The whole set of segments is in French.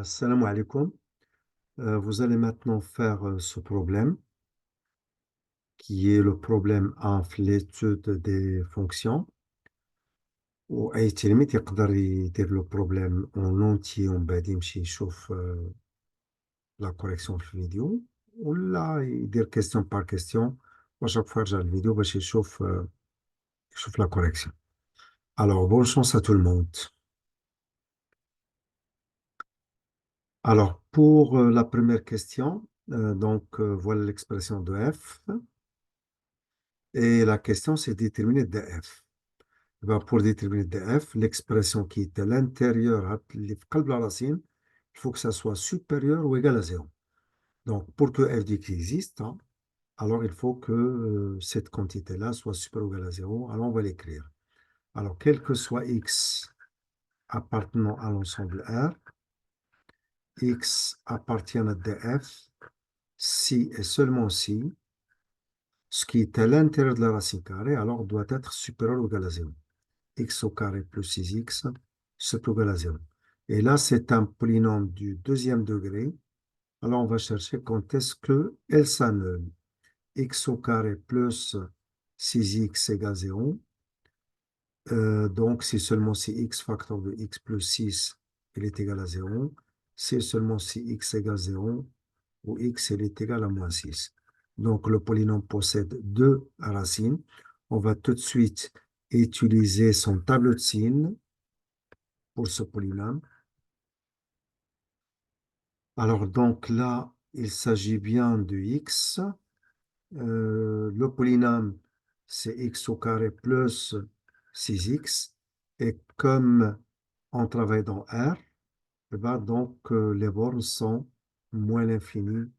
Salam alaikum. Vous allez maintenant faire ce problème qui est le problème entre l'étude des fonctions. وأي تلميذ يقدر يدير لو بروبليم اون اونتي ومن بعد يمشي يشوف لا كوريكسيون في الفيديو ولا يدير كيستيون بار كيستيون وشاك فوا يرجع للفيديو باش يشوف لا كوريكسيون. Alors, bonne chance à tout le monde. Alors, pour la première question, voilà l'expression de f. Et la question, c'est déterminer df. Ben, pour déterminer df, l'expression qui est à l'intérieur, il faut que ça soit supérieur ou égal à 0. Donc, pour que f de x existe, hein, alors il faut que cette quantité-là soit supérieure ou égale à 0. Alors, on va l'écrire. Alors, quel que soit x appartenant à l'ensemble R, x appartient à df, si et seulement si, ce qui est à l'intérieur de la racine carrée, alors doit être supérieur ou égal à 0. X au carré plus 6x, c'est égal à 0. Et là, c'est un polynôme du deuxième degré. Alors, on va chercher quand est-ce qu'elle s'annule. X au carré plus 6x égale 0. Donc, c'est seulement si x facteur de x plus 6, il est égal à 0. C'est seulement si x égale 0 ou x il est égal à moins 6. Donc, le polynôme possède deux racines. On va tout de suite utiliser son tableau de signes pour ce polynôme. Alors, donc là, il s'agit bien de x. Le polynôme, c'est x au carré plus 6x. Et comme on travaille dans R, eh ben, donc les bornes sont moins l'infini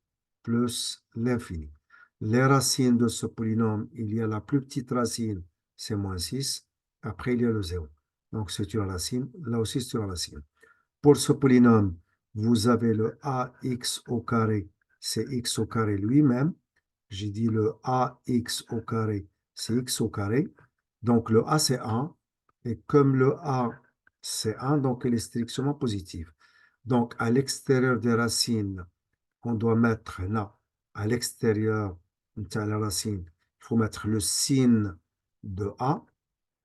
plus l'infini. Les racines de ce polynôme, il y a la plus petite racine, c'est moins 6. Après, il y a le 0. Donc, c'est une racine. Là aussi, c'est une racine. Pour ce polynôme, vous avez le ax au carré, c'est x au carré lui-même. J'ai dit le ax au carré, c'est x au carré. Donc, le a, c'est 1. Et comme le a, c'est 1, donc il est strictement positif. Donc, à l'extérieur des racines, on doit mettre là, à l'extérieur de la racine, il faut mettre le signe de a.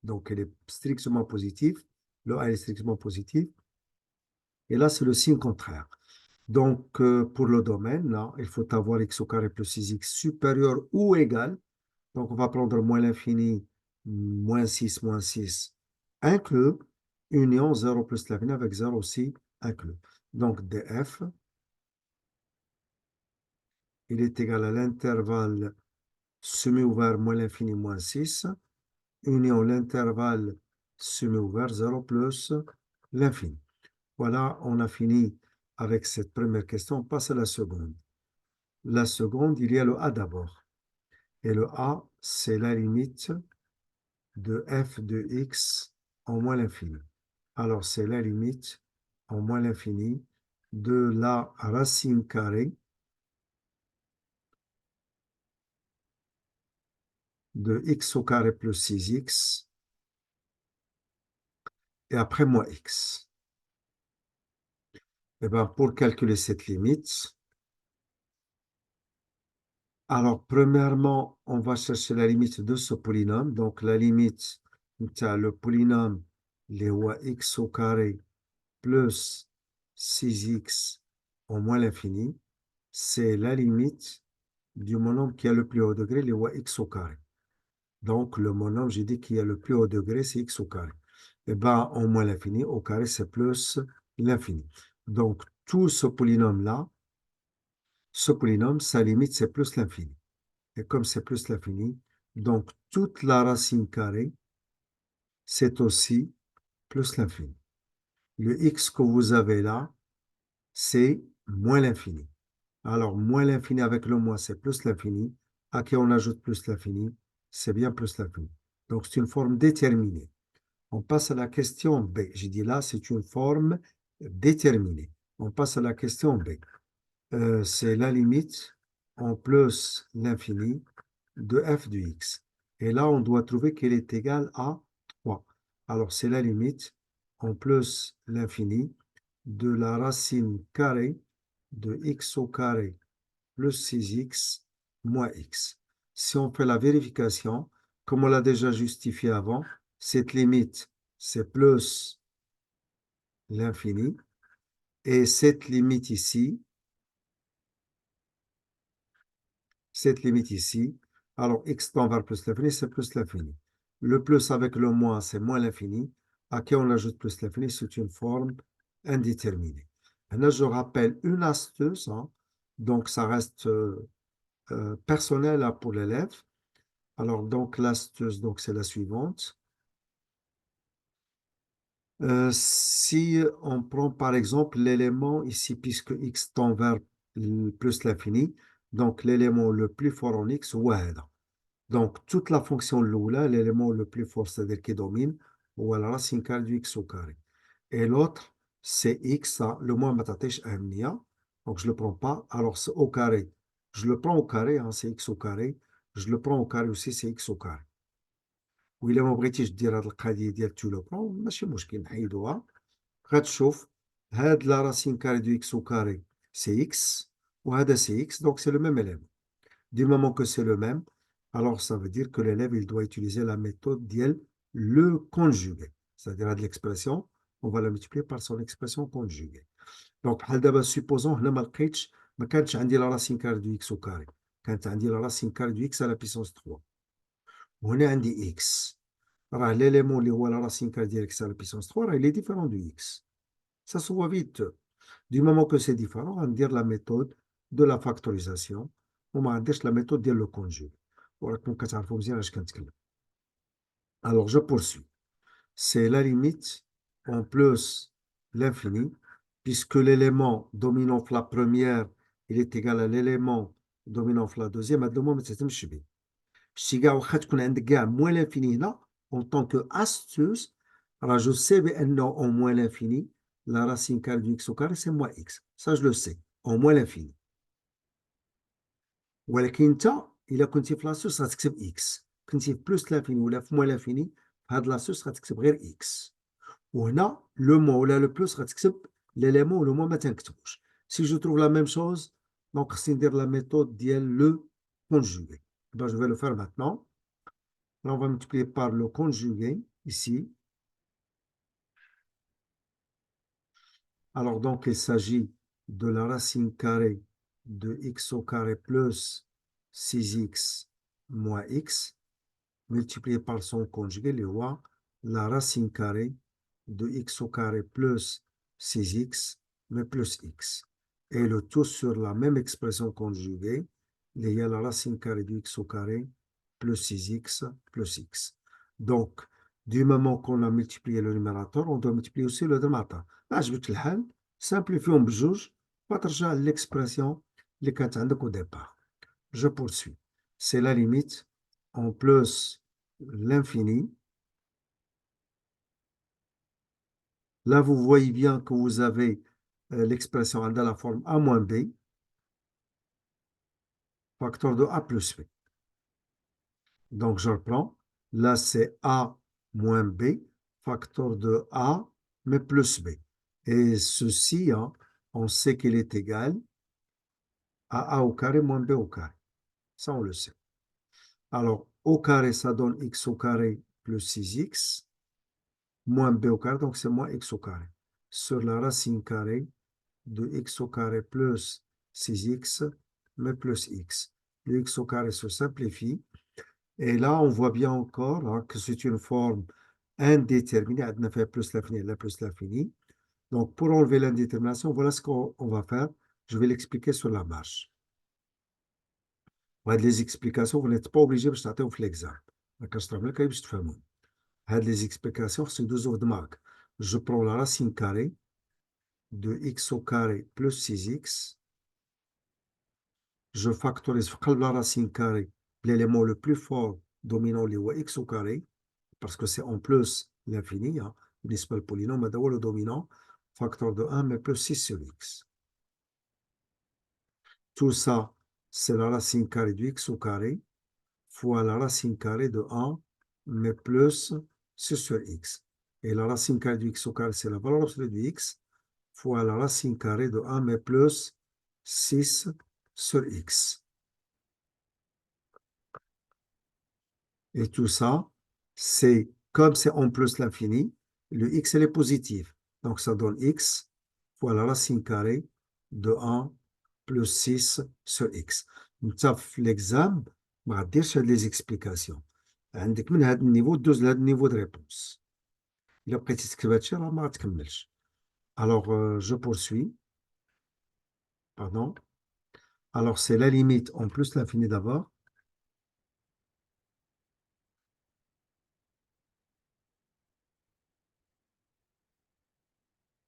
Donc, il est strictement positif. Le a est strictement positif. Et là, c'est le signe contraire. Donc, pour le domaine, là, il faut avoir x au carré plus 6x supérieur ou égal. Donc, on va prendre moins l'infini, moins 6, inclus, union 0 plus l'infini avec 0 aussi inclus. Donc, df, il est égal à l'intervalle semi-ouvert moins l'infini moins 6, union l'intervalle semi-ouvert 0 plus l'infini. Voilà, on a fini avec cette première question. On passe à la seconde. La seconde, il y a le A d'abord. Et le A, c'est la limite de f de x en moins l'infini. Alors, c'est la limite en moins l'infini de la racine carrée de x au carré plus 6x et après moins x. Et bien, pour calculer cette limite, alors, premièrement, on va chercher la limite de ce polynôme. Donc, la limite, tu as le polynôme, les rois x au carré plus 6x au moins l'infini. C'est la limite du monôme qui a le plus haut degré, les rois x au carré. Donc, le monôme, j'ai dit qu'il y a le plus haut degré, c'est x au carré. Et bien, au moins l'infini, au carré, c'est plus l'infini. Donc, tout ce polynôme-là, sa limite, c'est plus l'infini. Et comme c'est plus l'infini, donc toute la racine carrée, c'est aussi plus l'infini. Le x que vous avez là, c'est moins l'infini. Alors, moins l'infini avec le moins, c'est plus l'infini. À qui on ajoute plus l'infini, c'est bien plus l'infini. Donc, c'est une forme déterminée. On passe à la question B. J'ai dit là, c'est une forme déterminée. On passe à la question B. C'est la limite en plus l'infini de f de x. Et là, on doit trouver qu'elle est égale à 3. Alors, c'est la limite en plus l'infini de la racine carrée de x au carré plus 6x moins x. Si on fait la vérification, comme on l'a déjà justifié avant, cette limite, c'est plus l'infini. Et cette limite ici, alors x tend vers plus l'infini, c'est plus l'infini. Le plus avec le moins, c'est moins l'infini. À qui on ajoute plus l'infini, c'est une forme indéterminée. Là, je rappelle une astuce, hein. Donc ça reste personnel hein, pour l'élève. Alors, donc, l'astuce, donc, c'est la suivante. Si on prend par exemple l'élément ici, puisque x tend vers plus l'infini, donc l'élément le plus fort en x, واحد. Donc, toute la fonction l'oula, l'élément le plus fort, c'est-à-dire qui domine, ou la racine carrée du x au carré. Et l'autre, c'est x, ça, le moins متعطيش أهمية. Donc, je ne le prends pas. Alors, c'est au carré. Je le prends au carré, hein, c'est x au carré. Je le prends au carré aussi, c'est x au carré. وإلا ما بغيتيش دير هاد القضية ديال تو لو برون ماشي مشكل نحيدوها غتشوف هاد لا راسين كاري دو اكس او كاري سي اكس وهذا سي اكس donc c'est le même élément. Du moment que c'est le même, alors ça veut dire que l'élève il doit utiliser la méthode ديال le conjugué. C'est-à-dire de l'expression, on va la multiplier par son expression conjuguée. Donc بحال دابا supposons هنا ما لقيتش ما كانتش عندي لا راسين كاري دو اكس او كاري كانت عندي لا راسين كاري دو اكس على بيسونس 3 وهنا عندي اكس راه l'élément اللي هو لا راسين كار ديال اكس على بيسونس 3 راه il est différent du x. Ça se voit vite. Du moment que c'est différent, غندير la méthode de la factorisation وما غنديرش la méthode ديال le conjugué. وراكم كتعرفوا مزيان اش كنتكلم. Alors je poursuis. C'est la limite en plus l'infini puisque l'élément dominant في la première il est égal à l'élément dominant في la deuxième. هاد المهم ما تهتمش بيه. شتي كاع واخا تكون عندك كاع موان لانفيني هنا اون طون كو استوس راه جو سي بانه اون موان لانفيني لا راسين كار دو اكس او كاري سي موان اكس سا جو لو سي اون موان لانفيني ولكن انت الا كنتي في لاستوس غتكتب اكس كنتي في بلوس لانفيني ولا في موان لانفيني في هاد لاستوس غتكتب غير اكس وهنا لو مو ولا لو بلوس غتكتب ليليمون ولو مو ما تنكتبوش سي جو تروف لا ميم شوز دونك خصني ندير لا ميثود ديال لو conjugué. Ben, je vais le faire maintenant. Là, on va multiplier par le conjugué ici. Alors, donc, il s'agit de la racine carrée de x au carré plus 6x moins x, multiplié par son conjugué, le roi, la racine carrée de x au carré plus 6x, mais plus x. Et le tout sur la même expression conjuguée, il y a la racine carrée de x au carré plus 6x plus x. Donc, du moment qu'on a multiplié le numérateur, on doit multiplier aussi le dénominateur. عجبك الحال simplifions بجوج وترجع l'expression اللي كانت عندك au départ. Je poursuis. C'est la limite en plus l'infini. Là, vous voyez bien que vous avez l'expression dans la forme a moins b, facteur de a plus b. Donc, je reprends. Là, c'est a moins b, facteur de a, mais plus b. Et ceci, hein, on sait qu'il est égal à a au carré moins b au carré. Ça, on le sait. Alors, au carré, ça donne x au carré plus 6x, moins b au carré, donc c'est moins x au carré. Sur la racine carrée de x au carré plus 6x, mais plus x. Le x au carré se simplifie. Et là, on voit bien encore hein, que c'est une forme indéterminée. On a fait plus l'infini, là plus l'infini. Donc, pour enlever l'indétermination, voilà ce qu'on va faire. Je vais l'expliquer sur la marche. Les explications, vous n'êtes pas obligé de starter au l'examen. Les explications, c'est deux autres marques. Je prends la racine carrée de x au carré plus 6x. Je factorise la racine carrée, l'élément le plus fort dominant les x au carré, parce que c'est en plus l'infini, hein, le polynôme, le dominant, facteur de 1, mais plus 6 sur x. Tout ça, c'est la racine carrée du x au carré, fois la racine carrée de 1, mais plus 6 sur x. Et la racine carrée du x au carré, c'est la valeur absolue du x, fois la racine carrée de 1, mais plus 6 sur x. Et tout ça, c'est comme c'est en plus l'infini, le x elle est positif. Donc ça donne x fois la racine carrée de 1 plus 6 sur x. نتا في l'examen ما غديرش هاد لي زيكسبليكاسيون عندك من هذا النيفو دوز لهذا النيفو دو ريبونس الا بقيتي تكتب هادشي راه ما غتكملش. Alors je poursuis, pardon. Alors c'est la limite en plus l'infini d'abord.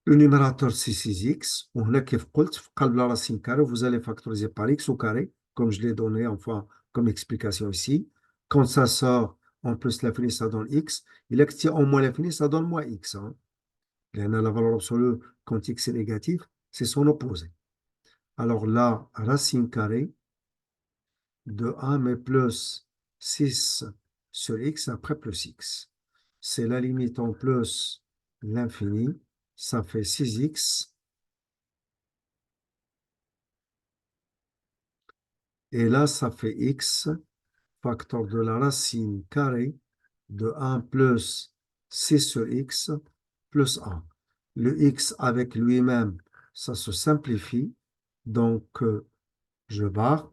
Le numérateur c'est 6x, وهنا كيف قلت في قلب la racine carrée, vous allez factoriser par x au carré, comme je l'ai donné enfin comme explication ici. Quand ça sort en plus l'infini, ça donne x. Et là, que en moins l'infini, ça donne moins x. Hein. Et la valeur absolue, quand x est négatif, c'est son opposé. Alors la racine carrée de 1 mais plus 6 sur x après plus x. C'est la limite en plus l'infini, ça fait 6x. Et là, ça fait x, facteur de la racine carrée de 1 plus 6 sur x plus 1. Le x avec lui-même, ça se simplifie. Donc, je barre.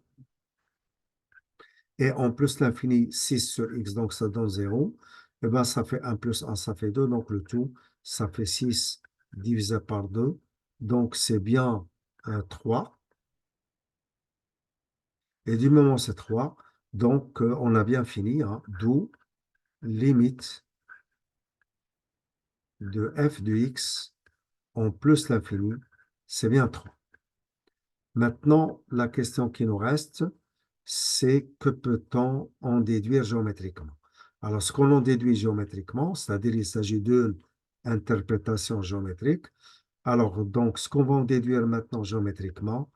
Et en plus l'infini, 6 sur x, donc ça donne 0. Et bien, ça fait 1 plus 1, ça fait 2. Donc, le tout, ça fait 6 divisé par 2. Donc, c'est bien 3. Et du moment où c'est 3, donc on a bien fini. Hein, d'où limite de f de x en plus l'infini, c'est bien 3. Maintenant, la question qui nous reste, c'est que peut-on en déduire géométriquement? Alors, ce qu'on en déduit géométriquement, c'est-à-dire il s'agit d'une interprétation géométrique. Alors, donc, ce qu'on va en déduire maintenant géométriquement,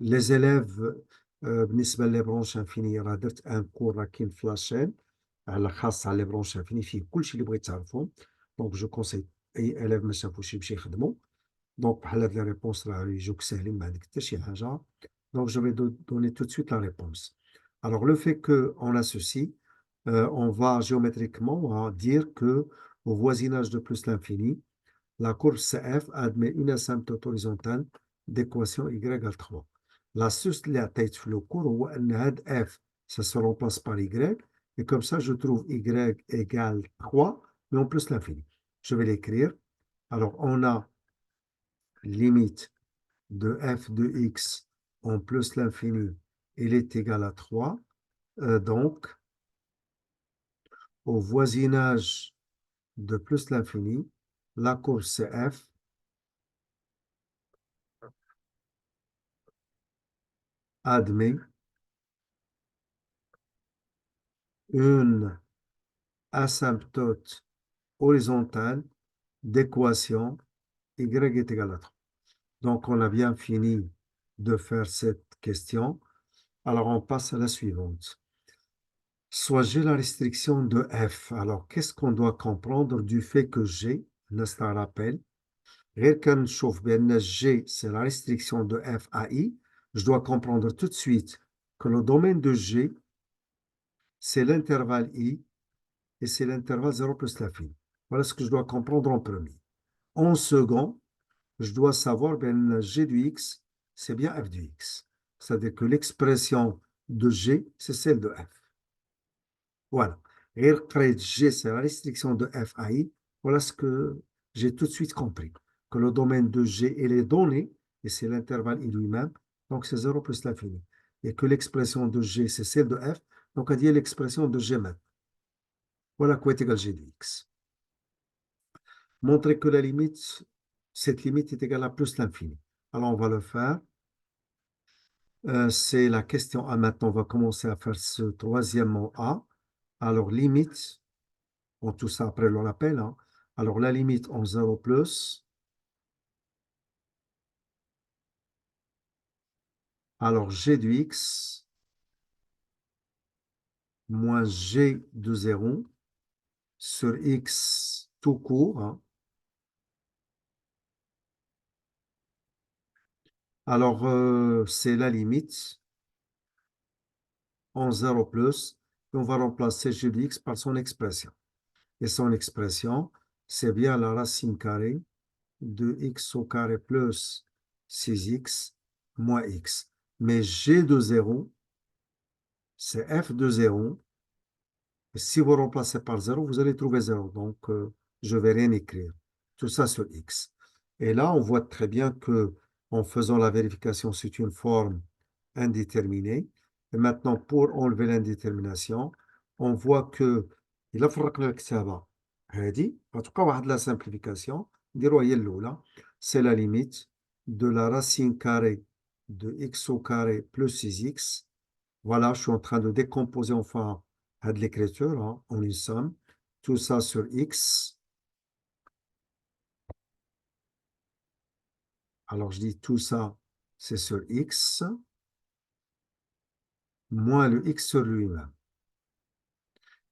les élèves بالنسبة للبرونش انفيني راه درت ان كور راه كاين في لاشين على خاص على لي برونش انفيني فيه كلشي اللي بغيت تعرفو دونك جو كونساي اي اليف ما شافوش يمشي يخدمو دونك بحال هاد لي ريبونس راه يجوك ساهلين ما عندك حتى شي حاجة دونك جو في donner tout de suite la réponse. Alors le fait qu'on a ceci, on va géométriquement dire que au voisinage de plus l'infini, la courbe CF admet une asymptote horizontale d'équation y égale 3. L'astuce اللي عطيت في le cours هو أن هاد f ça se remplace par y et comme ça je trouve y égale 3 mais en plus l'infini. Je vais l'écrire. Alors on a limite de f de x en plus l'infini, il est égal à 3. Donc au voisinage de plus l'infini, la courbe CF admet une asymptote horizontale d'équation y est égal à 3. Donc, on a bien fini de faire cette question. Alors, on passe à la suivante. Soit j'ai la restriction de f. Alors, qu'est-ce qu'on doit comprendre du fait que G, n'est-ce un rappel, غير كنشوف بأن G, c'est la restriction de f à I, je dois comprendre tout de suite que le domaine de G, c'est l'intervalle I et c'est l'intervalle 0 plus l'infini. Voilà ce que je dois comprendre en premier. En second, je dois savoir ben, g du x, c'est bien f du x. C'est-à-dire que l'expression de g, c'est celle de f. Voilà. Et g, c'est la restriction de f à i. Voilà ce que j'ai tout de suite compris. Que le domaine de g, il est donné, et c'est l'intervalle i lui-même, donc c'est 0 plus l'infini. Et que l'expression de g, c'est celle de f, donc on dit l'expression de g même. Voilà quoi est égal g du x. Montrer que la limite, cette limite est égale à plus l'infini. Alors, on va le faire. C'est la question A. Maintenant, on va commencer à faire ce troisièmement A. Alors, limite, on tout ça après le rappel. Hein. Alors, la limite en 0 plus. Alors, g du x moins g de 0 sur x tout court. Hein. Alors, c'est la limite en 0 plus, et on va remplacer g de x par son expression. Et son expression, c'est bien la racine carrée de x au carré plus 6x moins x. Mais g de 0, c'est f de 0. Et si vous remplacez par 0, vous allez trouver 0. Donc, je ne vais rien écrire. Tout ça sur x. Et là, on voit très bien que en faisant la vérification, c'est une forme indéterminée. Et maintenant, pour enlever l'indétermination, on voit que il a فرقنا الكتابة هذه غتبقى واحد la simplification نديروها هي الأولى. C'est la limite de la racine carrée de x au carré plus 6x. Voilà, je suis en train de décomposer enfin de l'écriture hein, en une somme. Tout ça sur x. Alors, je dis tout ça, c'est sur x, moins le x sur lui-même.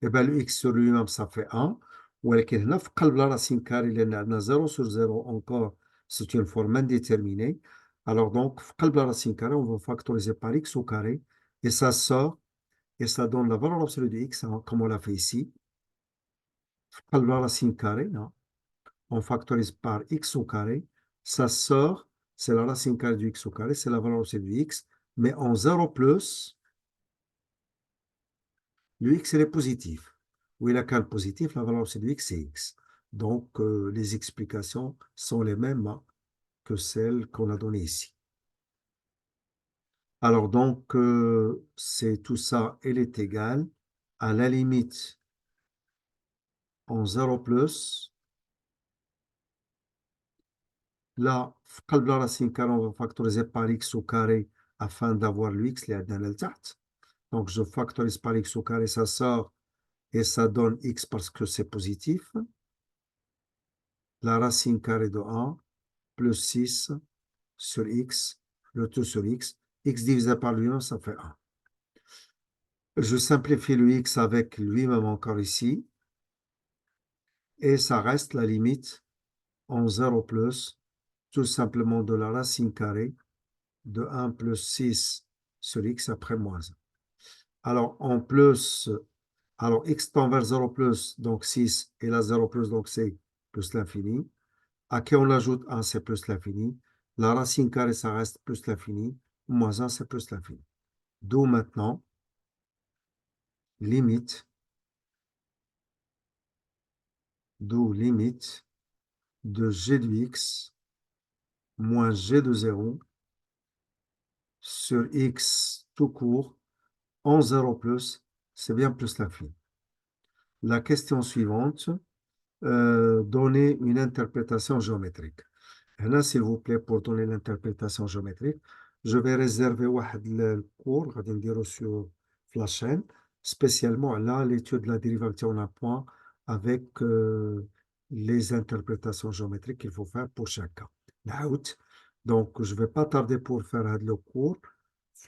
Et bien, le x sur lui-même, ça fait 1. ولكن هنا في قلب la racine carrée, لأن عندنا 0 sur 0 encore, c'est une forme indéterminée. Alors donc, في قلب la racine carrée, on va factoriser par x au carré, et ça sort, et ça donne la valeur absolue de x, hein, comme on l'a fait ici. في قلب la racine carrée, hein, on factorise par x au carré, ça sort, c'est la racine carrée du x au carré, c'est la valeur absolue du x, mais en 0 plus, le x il est positif. Où il a qu'un positif, la valeur absolue du x c'est x. Donc, les explications sont les mêmes hein, que celles qu'on a données ici. Alors, donc, c'est tout ça, elle est égale à la limite en 0 plus. Là, في قلب la racine carrée, on va factoriser par x au carré afin d'avoir le x اللي عندنا لتحت. Donc, je factorise par x au carré, ça sort et ça donne x parce que c'est positif. La racine carrée de 1 plus 6 sur x, le tout sur x. X divisé par lui-même, ça fait 1. Je simplifie le x avec lui-même encore ici. Et ça reste la limite en 0 plus, tout simplement de la racine carrée de 1 plus 6 sur x après moins 1. Alors, en plus, alors x tend vers 0 plus, donc 6, et là 0 plus, donc c'est plus l'infini. À qui on ajoute 1, c'est plus l'infini. La racine carrée, ça reste plus l'infini. Moins 1, c'est plus l'infini. D'où maintenant, limite, d'où limite de g de x moins g de 0 sur x tout court en 0 plus, c'est bien plus l'infini. La question suivante, donner une interprétation géométrique. Là, s'il vous plaît, pour donner l'interprétation géométrique, je vais réserver le cours غادي نديرو sur la chaîne, spécialement là, l'étude de la dérivation en un point avec les interprétations géométriques qu'il faut faire pour chaque cas. Donc, je ne vais pas tarder pour faire le cours.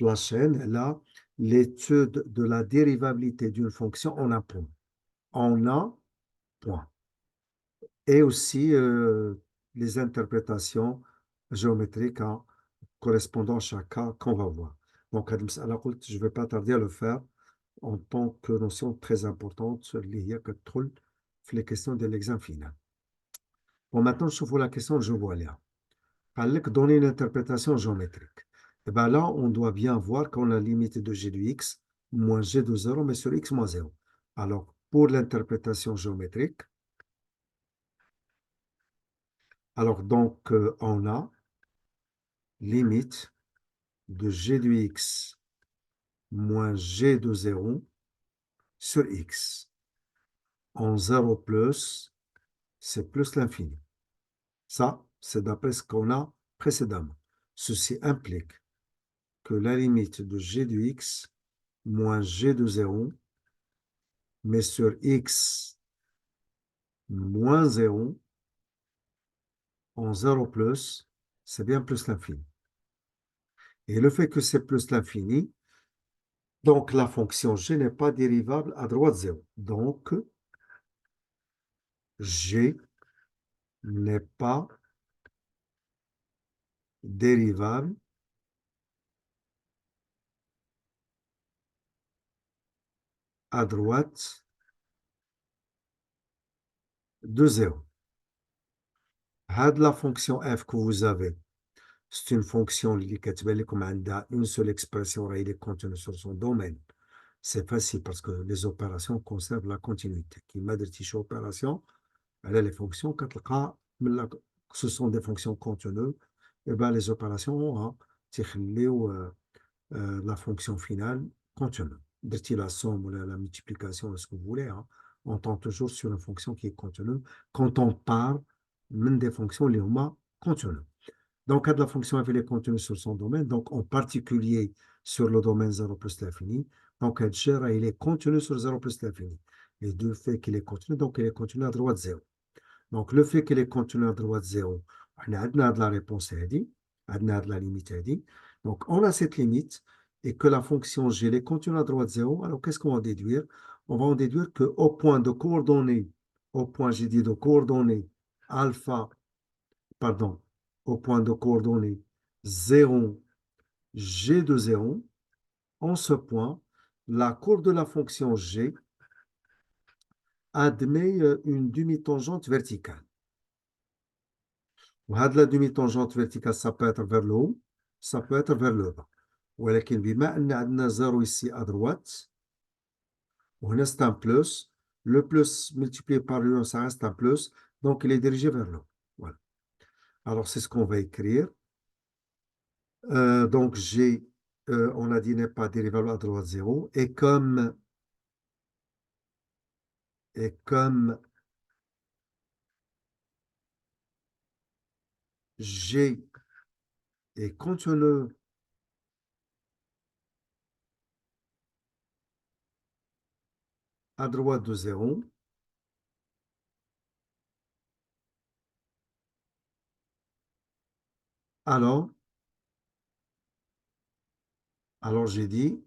La chaîne, là, l'étude de la dérivabilité d'une fonction en un point. En un point. Et aussi les interprétations géométriques hein, correspondant à chaque cas qu'on va voir. Donc, je ne vais pas tarder à le faire en tant que notion très importante liée à les questions de l'examen final. Bon, maintenant, je vois la question que je vois là. Avec donner une interprétation géométrique. Et bien là, on doit bien voir qu'on a la limite de g de x moins g de 0, mais sur x moins 0. Alors, pour l'interprétation géométrique, alors donc, on a limite de g de x moins g de 0 sur x. En 0 plus, c'est plus l'infini. Ça, c'est d'après ce qu'on a précédemment. Ceci implique que la limite de g de x moins g de 0, mais sur x moins 0, en 0 plus, c'est bien plus l'infini. Et le fait que c'est plus l'infini, donc la fonction g n'est pas dérivable à droite 0. Donc, g n'est pas dérivable à droite de 0. La fonction f que vous avez, c'est une fonction qui comme une seule expression il est contenu sur son domaine. C'est facile parce que les opérations conservent la continuité. Qui m'a dit opération, elle a les fonctions, ce sont des fonctions contenues, et ben les opérations, hein, la fonction finale contenue. Dirti la somme ou la multiplication, ce que vous voulez, hein, on tend toujours sur une fonction qui est contenue quand on parle même des fonctions les contenues. Dans le cas de la fonction f, elle est contenue sur son domaine, donc en particulier sur le domaine 0 plus l'infini. Donc, il est contenu sur 0 plus l'infini. Les deux faits qu'il est contenu, donc il est contenu à droite 0. Donc, le fait qu'il est contenu à droite 0, on a de la réponse à dit, on a de la limite à dit. Donc, on a cette limite et que la fonction g est contenue à droite 0. Alors, qu'est-ce qu'on va déduire? On va en déduire qu'au point de coordonnées, au point, j'ai dit de coordonnées alpha, pardon, au point de coordonnées 0, g de 0, en ce point, la courbe de la fonction g admet une demi-tangente verticale. La demi-tangente verticale, ça peut être vers le haut, ça peut être vers le bas. ولكن بما أن عندنا 0 ici à droite, وهنا c'est un plus, le plus multiplié par le 1, ça reste un plus, donc il est dirigé vers le haut. Voilà. Alors c'est ce qu'on va écrire. Donc G, on a dit n'est pas dérivable à droite 0, et comme G est contenu à droite de 0, alors, alors j'ai dit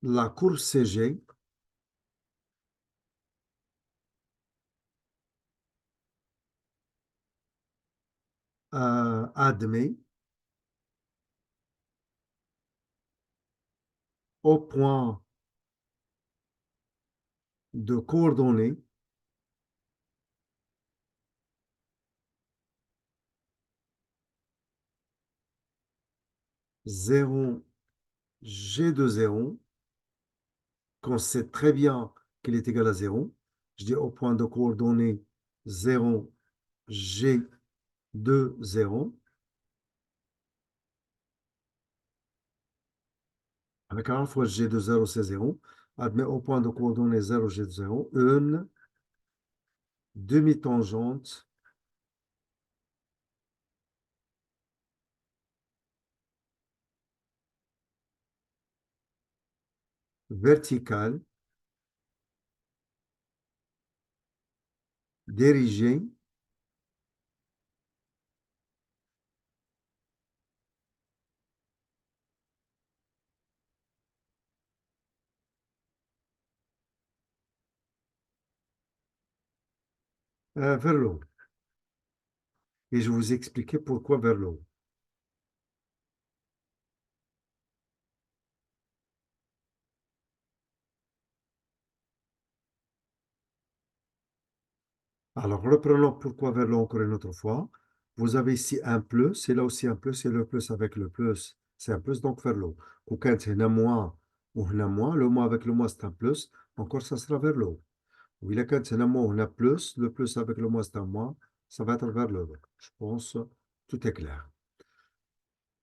la courbe CG admet au point de coordonnées zéro G de 0, qu'on sait très bien qu'il est égal à 0. Je dis au point de coordonnées 0 G de 0. Avec un fois G de 0, c'est 0. Admet au point de coordonnées 0 G de 0 une demi-tangente verticale dirigée vers le haut. Et je vous expliquer pourquoi vers le haut. Alors, reprenons pourquoi vers le haut encore une autre fois. Vous avez ici un plus, et là aussi un plus, et le plus avec le plus, c'est un plus, donc vers le haut. Ou quand c'est un moins ou un moins, le moins avec le moins, c'est un plus, encore ça sera vers le haut. Ou il a quand c'est un moins ou un plus, le plus avec le moins, c'est un moins, ça va être vers le haut. Je pense, tout est clair.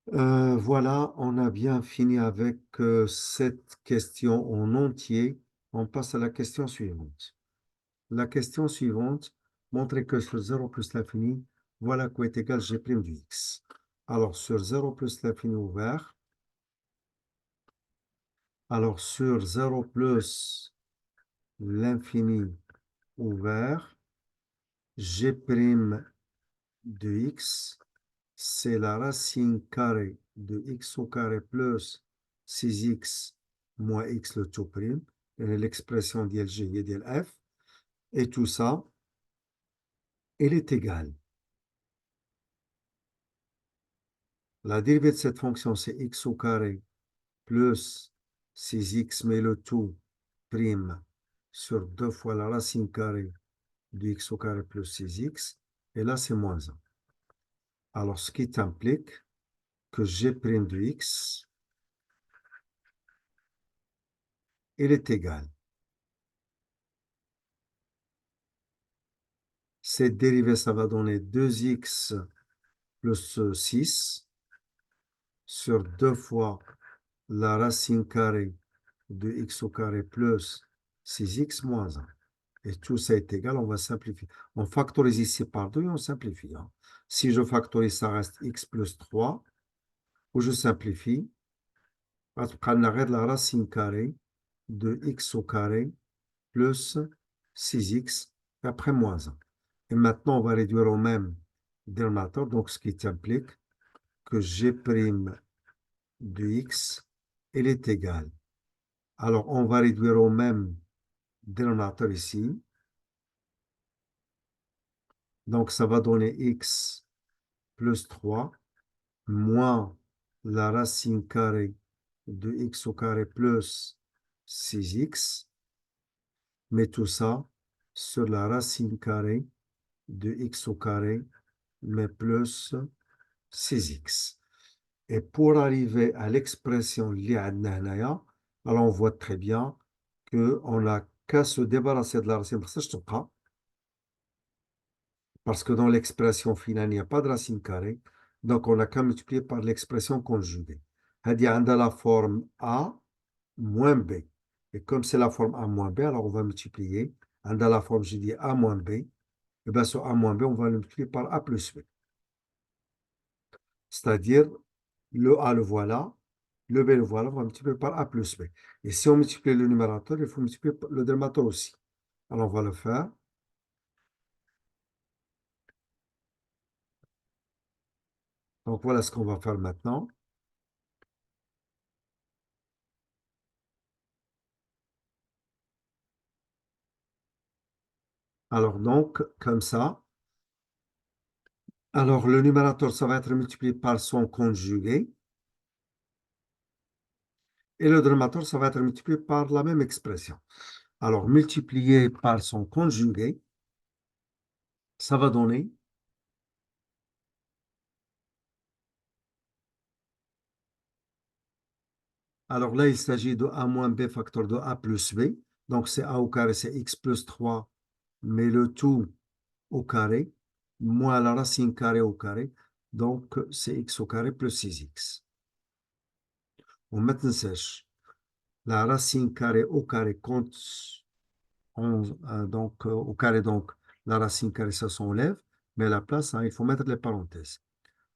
Voilà, on a bien fini avec cette question en entier. On passe à la question suivante. La question suivante, montrer que sur 0 plus l'infini, voilà quoi est égal g' du x. Alors, sur 0 plus l'infini ouvert, alors sur 0 plus l'infini ouvert, g' de x, c'est la racine carrée de x au carré plus 6x moins x le tout prime, l'expression d'LG et d'LF, et tout ça, elle est égale. La dérivée de cette fonction, c'est x au carré plus 6x, mais le tout sur 2 fois la racine carrée de x au carré plus 6x, et là c'est moins 1. Alors, ce qui implique que g' de x, il est égal. Cette dérivée, ça va donner 2x plus 6 sur 2 fois la racine carrée de x au carré plus 6x moins 1. Et tout ça est égal, on va simplifier. On factorise ici par 2 et on simplifie. Si je factorise, ça reste x plus 3, ou je simplifie, on arrête la racine carrée de x au carré plus 6x, et après moins 1. Et maintenant, on va réduire au même dénominateur, donc ce qui implique que g' de x, il est égal. Alors, on va réduire au même dénominateur ici. Donc, ça va donner x plus 3 moins la racine carrée de x au carré plus 6x, mais tout ça sur la racine carrée de x au carré, mais plus 6x. Et pour arriver à l'expression liée à alors on voit très bien qu'on n'a qu'à se débarrasser de la racine parce que dans l'expression finale, il n'y a pas de racine carrée. Donc, on n'a qu'à multiplier par l'expression conjuguée. C'est-à-dire, on a la forme A moins B. Et comme c'est la forme A moins B, alors on va multiplier. On a la forme, j'ai dit A moins B. Et bien, sur A moins B, on va le multiplier par A plus B. C'est-à-dire, le A le voilà, le B le voilà, on va multiplier par A plus B. Et si on multiplie le numérateur, il faut multiplier le dénominateur aussi. Alors, on va le faire. Donc, voilà ce qu'on va faire maintenant. Alors, donc, comme ça. Alors, le numérateur, ça va être multiplié par son conjugué. Et le dénominateur, ça va être multiplié par la même expression. Alors, multiplié par son conjugué, ça va donner. Alors là, il s'agit de a moins b facteur de a plus b. Donc, c'est a au carré, c'est x plus 3, mais le tout au carré, moins la racine carrée au carré. Donc, c'est x au carré plus 6x. On met une sèche. La racine carrée au carré compte donc, au carré, donc, la racine carrée, ça s'enlève, mais à la place, il faut mettre les parenthèses.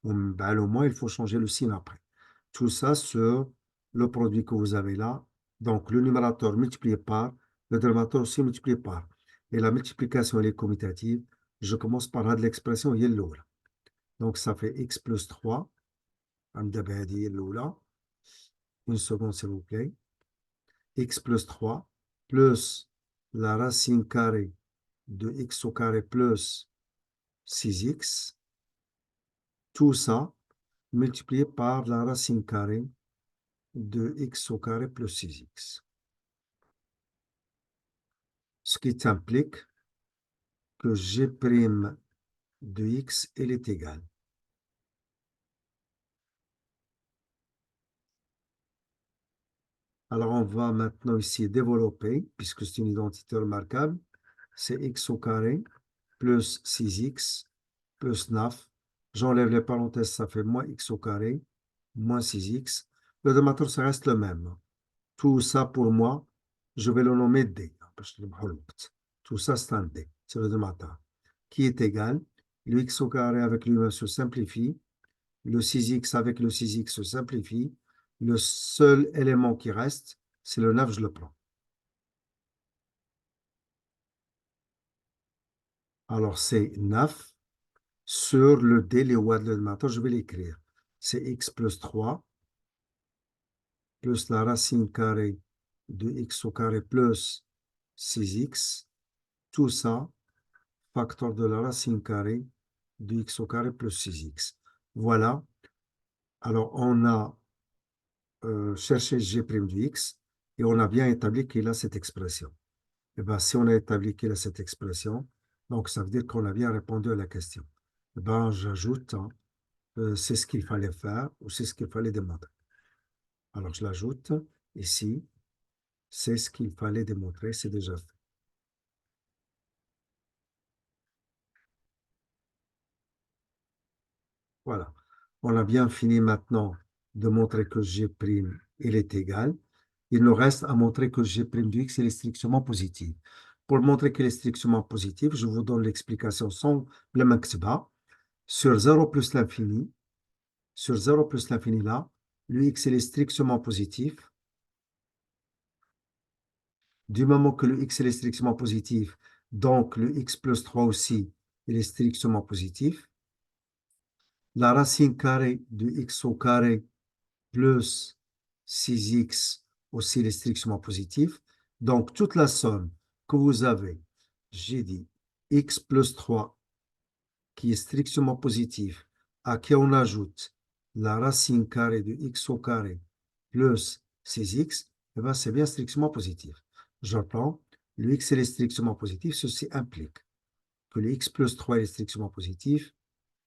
Ben, au moins, il faut changer le signe après. Tout ça sur le produit que vous avez là. Donc, le numérateur multiplié par, le dénominateur aussi multiplié par. Et la multiplication, elle est commutative. Je commence par là de l'expression yellow. Donc, ça fait x plus 3. Une seconde, s'il vous plaît. X plus 3 plus la racine carrée de x au carré plus 6x, tout ça multiplié par la racine carrée de x au carré plus 6x. Ce qui implique que g' de x, elle est égale. Alors, on va maintenant ici développer, puisque c'est une identité remarquable, c'est x au carré plus 6x plus 9. J'enlève les parenthèses, ça fait moins x au carré, moins 6x. Le dénominateur, ça reste le même. Tout ça, pour moi, je vais le nommer D. Tout ça, c'est un D. C'est le dénominateur. Qui est égal. Le x au carré avec lui-même se simplifie. Le 6x avec le 6x se simplifie. Le seul élément qui reste, c'est le 9, je le prends. Alors, c'est 9 sur le D, les ouads de dénominateur, je vais l'écrire. C'est x plus 3 plus la racine carrée de x au carré plus 6x. Tout ça, facteur de la racine carrée de x au carré plus 6x. Voilà. Alors, on a cherché g' de x. et on a bien établi qu'il a cette expression. Et bien, si on a établi qu'il a cette expression, donc ça veut dire qu'on a bien répondu à la question. Eh ben, j'ajoute, hein, c'est ce qu'il fallait faire ou c'est ce qu'il fallait démontrer. Alors, je l'ajoute ici, c'est ce qu'il fallait démontrer, c'est déjà fait. Voilà. On a bien fini maintenant de montrer que G' il est égal. Il nous reste à montrer que G' de X il est strictement positif. Pour montrer qu'il est strictement positif, je vous donne l'explication sans le maxima. Sur 0 plus l'infini, sur 0 plus l'infini là, le X il est strictement positif. Du moment que le X il est strictement positif, donc le X plus 3 aussi, il est strictement positif. La racine carrée de X au carré plus 6x aussi est strictement positif. Donc, toute la somme que vous avez, j'ai dit x plus 3 qui est strictement positif, à qui on ajoute la racine carrée de x au carré plus 6x, eh bien, c'est bien strictement positif. J'entends, le x est strictement positif, ceci implique que le x plus 3 est strictement positif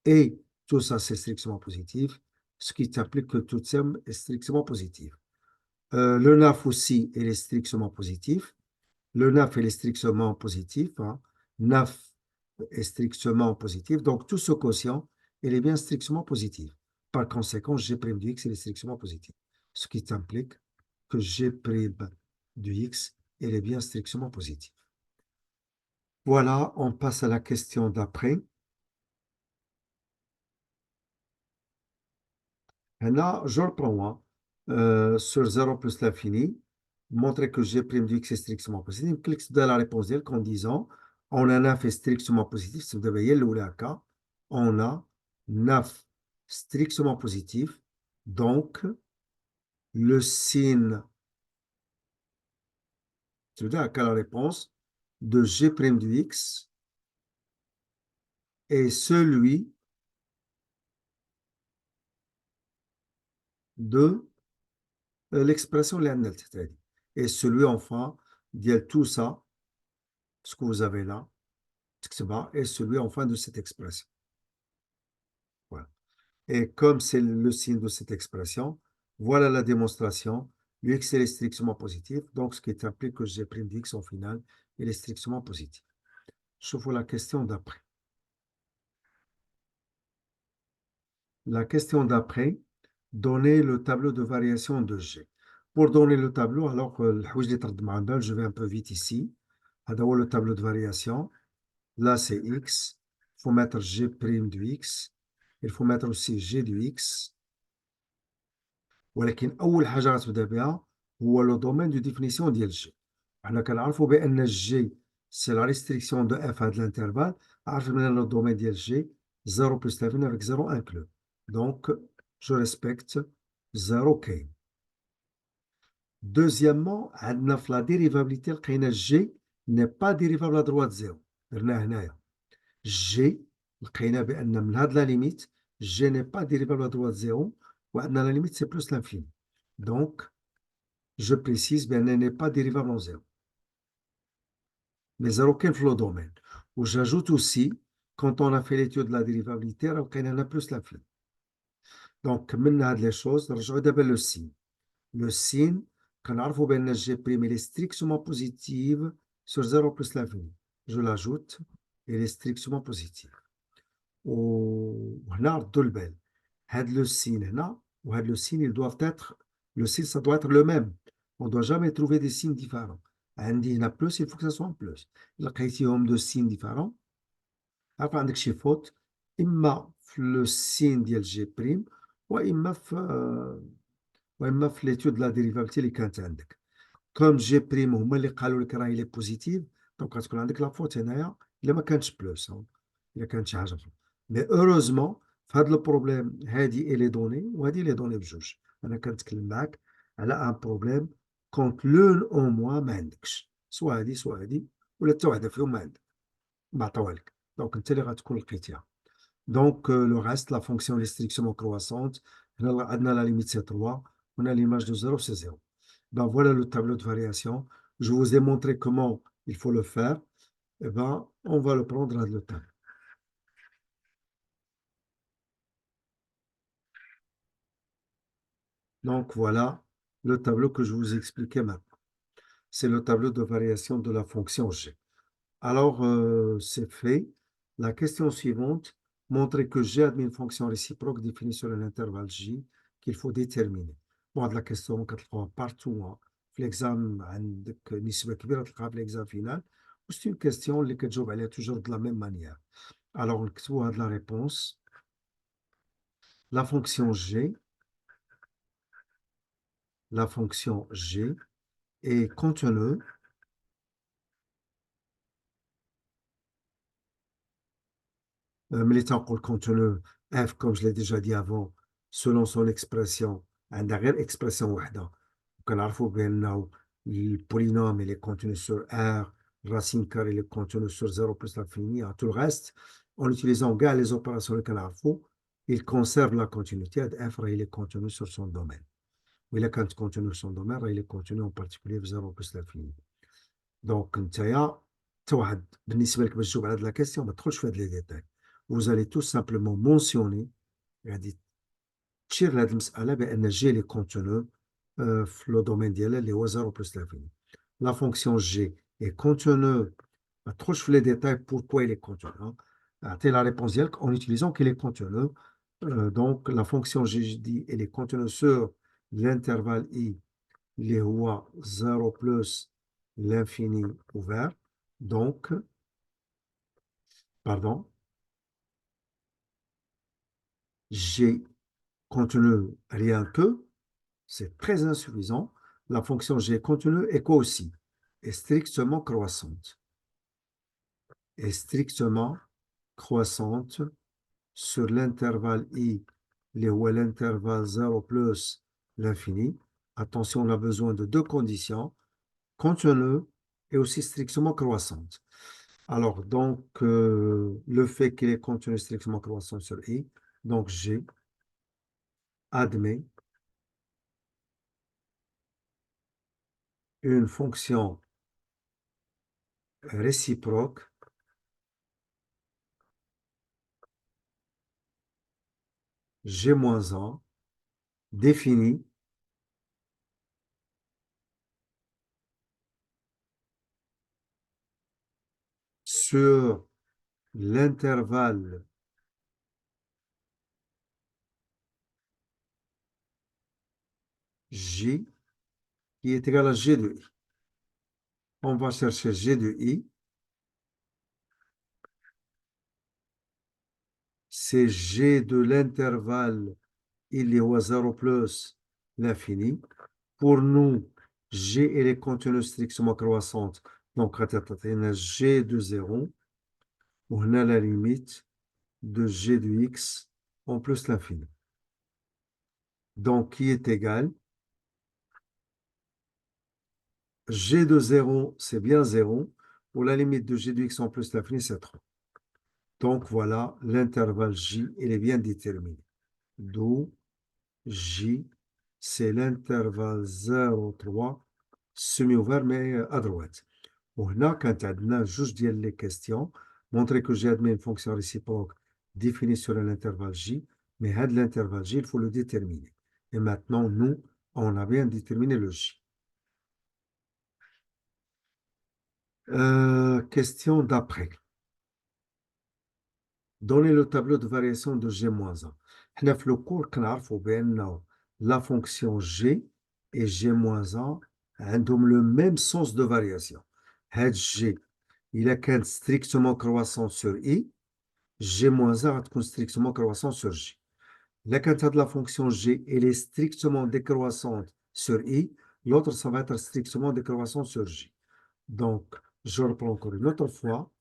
et tout ça c'est strictement positif, ce qui implique que toute somme est strictement positive. Le 9 aussi, il est strictement positif. Le 9, il est strictement positif. Hein. 9 est strictement positif. Donc, tout ce quotient, il est bien strictement positif. Par conséquent, G' du X, il est strictement positif. Ce qui implique que G' du X, il est bien strictement positif. Voilà, on passe à la question d'après. Là, je reprends. Hein. Sur 0 plus l'infini, montrer que G' du X est strictement positif. On clique dans la réponse d'elle en disant on a 9 est strictement positif. Si vous avez le cas, on a 9 strictement positif. Donc, le signe, tu veux dire la réponse de G' du X est celui de l'expression linéaire, c'est-à-dire, et celui enfin, de tout ça, ce que vous avez là, est celui enfin de cette expression. Voilà. Et comme c'est le signe de cette expression, voilà la démonstration. L'x est strictement positif, donc ce qui implique que G' d'x en final, il est strictement positif. Je vois la question d'après. La question d'après, donner le tableau de variation de G. Pour donner le tableau, alors je vais un peu vite ici. D'abord le tableau de variation. Là, c'est x. Il faut mettre G' de x. Il faut mettre aussi G de x. ولكن أول حاجة غتبدا بها هو لو دومين دو ديفينيسيون ديال جي. حنا كنعرفوا بأن جي سي لا ريستريكسيون دو اف هاد الانترفال. عرفت من لو دومين ديال جي 0 بلس لافين افيك 0 انكلو. دونك جو ريسبكت 0 كاين. دوزيامون عندنا في لا ديريفابيليتي لقينا جي ني با ديريفابل ا دروات زيرو. درنا هنايا جي لقينا بأن من هاد لا ليميت جي ني با ديريفابل ا دروات زيرو وعندنا لا ليميت سي بلس لانفيني. Donc, je précise, bien, elle n'est pas dérivable en zéro. Mais zéro qu'un flot domaine. Ou j'ajoute aussi, quand on a fait l'étude de la dérivabilité, on a plus l'infini. Donc, maintenant, les choses, je regarde le signe. Le signe, quand on a bien G', il est strictement positif sur 0 plus l'infini. Je l'ajoute, il est strictement positif. وهنا ردوا البال هاد لو سين هنا وهاد لو سين ils doivent être le signe ça doit être le même. On ne doit jamais trouver des signes différents. عندي هنا plus il faut que ça soit en plus. لقيتيهم دو signes différents عارف عندك شي فوت اما في لو سين ديال جي بريم واما في ليتود لا ديريفاتيف اللي كانت عندك. كوم جي بريم هما اللي قالوا لك راه لي بوزيتيف دونك غتكون عندك لا فوت هنايا الا ما كانتش بلوس الا كانت شي حاجه اخرى. مي اوروزمون في هذا البروبليم هذه لي دوني وهذه لي دوني بجوج. انا كنتكلم معاك على ان بروبليم كونت لون او موان ما عندكش سوا هذه ولا حتى وحده فيهم ما عندك ما عطاوها لك دونك انت اللي غتكون لقيتيها. دونك لو ريست لا فونكسيون لي ستريكسيمون كرواسونت هنا عندنا لا ليميت سي 3 هنا ليماج دو 0 سي 0. Ben, voilà le tableau de variation. Je vous ai montré comment il faut le faire. Eh ben, on va le prendre à le temps. Donc, voilà le tableau que je vous expliquais maintenant. C'est le tableau de variation de la fonction g. Alors, c'est fait. La question suivante, montrer que g admet une fonction réciproque définie sur un intervalle j qu'il faut déterminer. Bon, هاد la question كتلقاوها partout في l'examen عندك نسبة كبيرة تلقاها في l'examen final. C'est une question اللي كتجاوب عليها toujours de la même manière. Alors, نكتبوا هاد la réponse. La fonction g est contenue ملي تنقول contenu f comme je l'ai déjà dit avant selon son expression عندها غير expression وحده وكنعرفوا بأنه البولينوم il est contenu sur R racine carrée il est contenu sur 0 plus l'infini tout le reste en utilisant كاع les opérations اللي كنعرفوا il conserve la continuité de f il est contenu sur son domaine وإلا كانت contenu sur son domaine il est contenu en particulier في 0 plus l'infini دونك نتايا حتى واحد بالنسبه لك باش تجاوب على هاد لا كيسيون ما تدخلش في هاد لي ديتاي vous allez tout simplement mentionner غادي تشير لهاد المساله بان جي لي كونتونو في لو دومين ديالها اللي هو 0 بلس لافيني لا فونكسيون جي est contenue ما تدخلش في لي ديتاي pourquoi il est contenu اعطي la réponse ديالك en utilisant qu'il est contenu donc la fonction g dit elle est contenue sur l'intervalle i اللي هو 0 plus l'infini ouvert donc pardon g contenu rien que, c'est très insuffisant. La fonction g contenue est quoi aussi? Est strictement croissante. Est strictement croissante sur l'intervalle i, où l'intervalle 0 plus l'infini. Attention, on a besoin de deux conditions. Contenue et aussi strictement croissante. Alors, donc, le fait qu'il est contenu strictement croissant sur i, donc g admet une fonction réciproque g-1 définie sur l'intervalle j qui est égal à g de i. On va chercher g de i. C'est g de l'intervalle il est au 0 plus l'infini. Pour nous, g elle est contenue strictement croissante. Donc, on a g de 0. On a la limite de g de x en plus l'infini. Donc, qui est égal g de 0, c'est bien 0. Pour la limite de g de x en plus l'infini, c'est 3. Donc, voilà, l'intervalle j, il est bien déterminé. D'où j, c'est l'intervalle 0,3 semi-ouvert, mais à droite. وهنا كانت عندنا جوج ديال les questions. Montrer que j admet une fonction réciproque définie sur l'intervalle j. Mais had l'intervalle j, il faut le déterminer. Et maintenant, nous, on a bien déterminé le j. Question d'après. Donnez le tableau de variation de g-1. حنا في لو كور كنعرفوا بأن la fonction g et g-1 عندهم le même sens de variation. هاد g إلا كانت strictement croissant sur i, g-1 غتكون strictement croissant sur j. إلا كانت هاد la fonction g elle est strictement décroissante sur i, l'autre ça va être strictement décroissant sur j. Donc, je reprends encore une autre fois.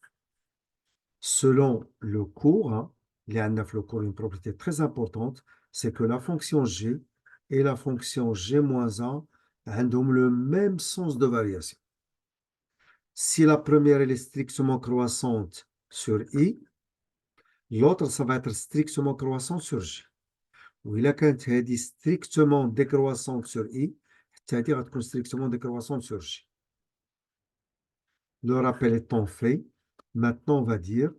Selon le cours, il y a le cours une propriété très importante, c'est que la fonction g et la fonction g-1 ont le même sens de variation. Si la première elle est strictement croissante sur i, l'autre ça va être strictement croissant sur j. وإلا كانت هذه strictement décroissante sur i, c'est-à-dire être strictement décroissante sur G. Le rappel étant fait, maintenant on va dire,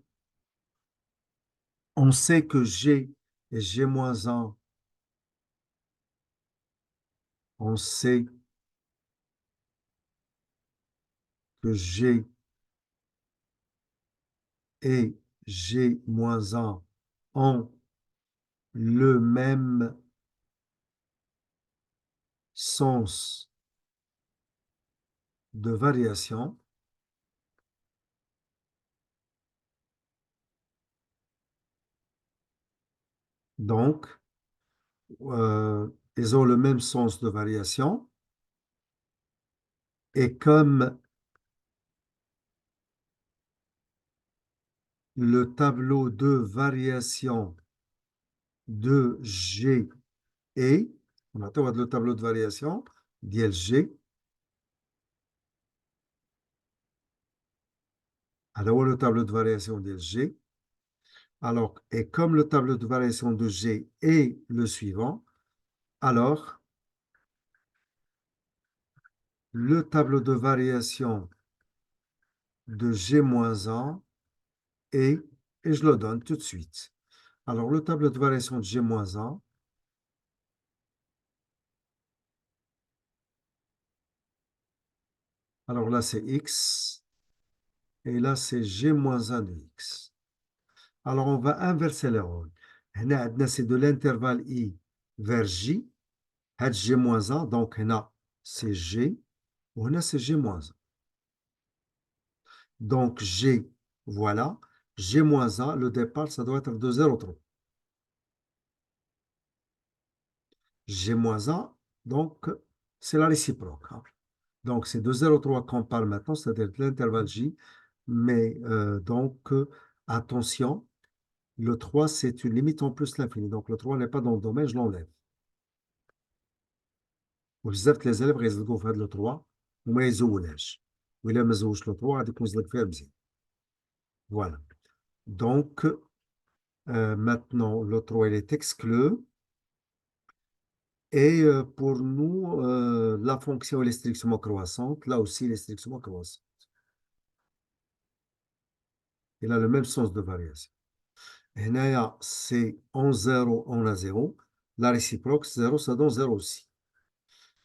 on sait que G et G-1, on sait que G et G-1 ont le même sens de variation. Donc, ils ont le même sens de variation. Et comme le tableau de variation de G est, on attend le tableau de variation d'ILG, alors le tableau de variation d'ILG, alors, et comme le tableau de variation de G est le suivant, alors le tableau de variation de G-1 est, et je le donne tout de suite. Alors, le tableau de variation de G-1, alors là, c'est X, et là, c'est G-1 de X. Alors, on va inverser les rôles. C'est de l'intervalle I vers J, G-1, donc c'est G, ou c'est G-1. Donc, G, voilà, G-1, le départ, ça doit être de 0,3. G-1, donc, c'est la réciproque. Hein. Donc, c'est de 0,3 qu'on parle maintenant, c'est-à-dire de l'intervalle J. Mais donc, attention, le 3, c'est une limite en plus l'infini. Donc, le 3 n'est pas dans le domaine, je l'enlève. وبزاف les élèves غيزلقوا في هذا لو 3 وما يزولهاش وإلا ما زولش لو 3 غادي يكون زلق فيها مزيان. Voilà. Donc, maintenant, le 3 il est exclu. Et pour nous, la fonction elle est strictement croissante. Là aussi, elle est strictement croissante. Il a le même sens de variation. هنايا c'est en 0, on a 0. La réciproque, 0, ça donne 0 aussi.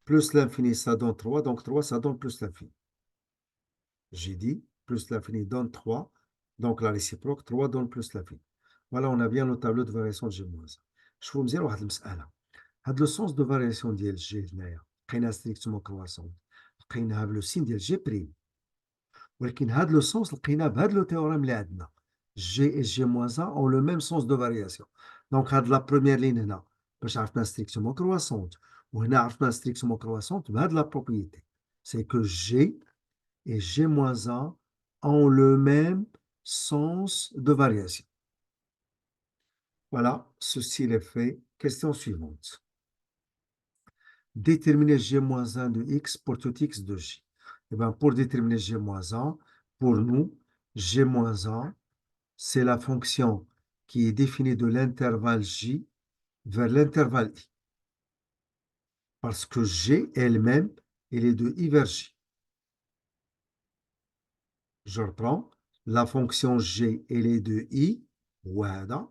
Plus l'infini, ça donne 3. Donc 3, ça donne plus l'infini. J'ai dit, plus l'infini donne 3. Donc la réciproque, 3 donne plus l'infini. Voilà, on a bien le tableau de variation de G-. شوفوا مزيان واحد المسألة. هاد لو سونس دو فارياسيون ديال جي هنايا لقيناها ستريكتومون كرواسون لقيناها بلو سين ديال جي بريم ولكن هاد لو سونس لقيناه بهاد لو تhéorème اللي عندنا جي et G-1 ont le même sens de variation. Donc هاد لا بروميير لين هنا باش عرفنا ستريكتومون كرواسونت وهنا عرفنا ستريكتومون كرواسونت بهاد لا بروبريتي سي كو جي et G-1 ont le même sens de variation. Voilà, ceci est fait. Question suivante. Déterminer G-1 de X pour tout X de J. Eh bien, pour déterminer G-1, pour nous, G-1, c'est la fonction qui est définie de l'intervalle J vers l'intervalle I. Parce que G elle-même, elle est de I vers J. Je reprends. La fonction G, elle est de I, voilà,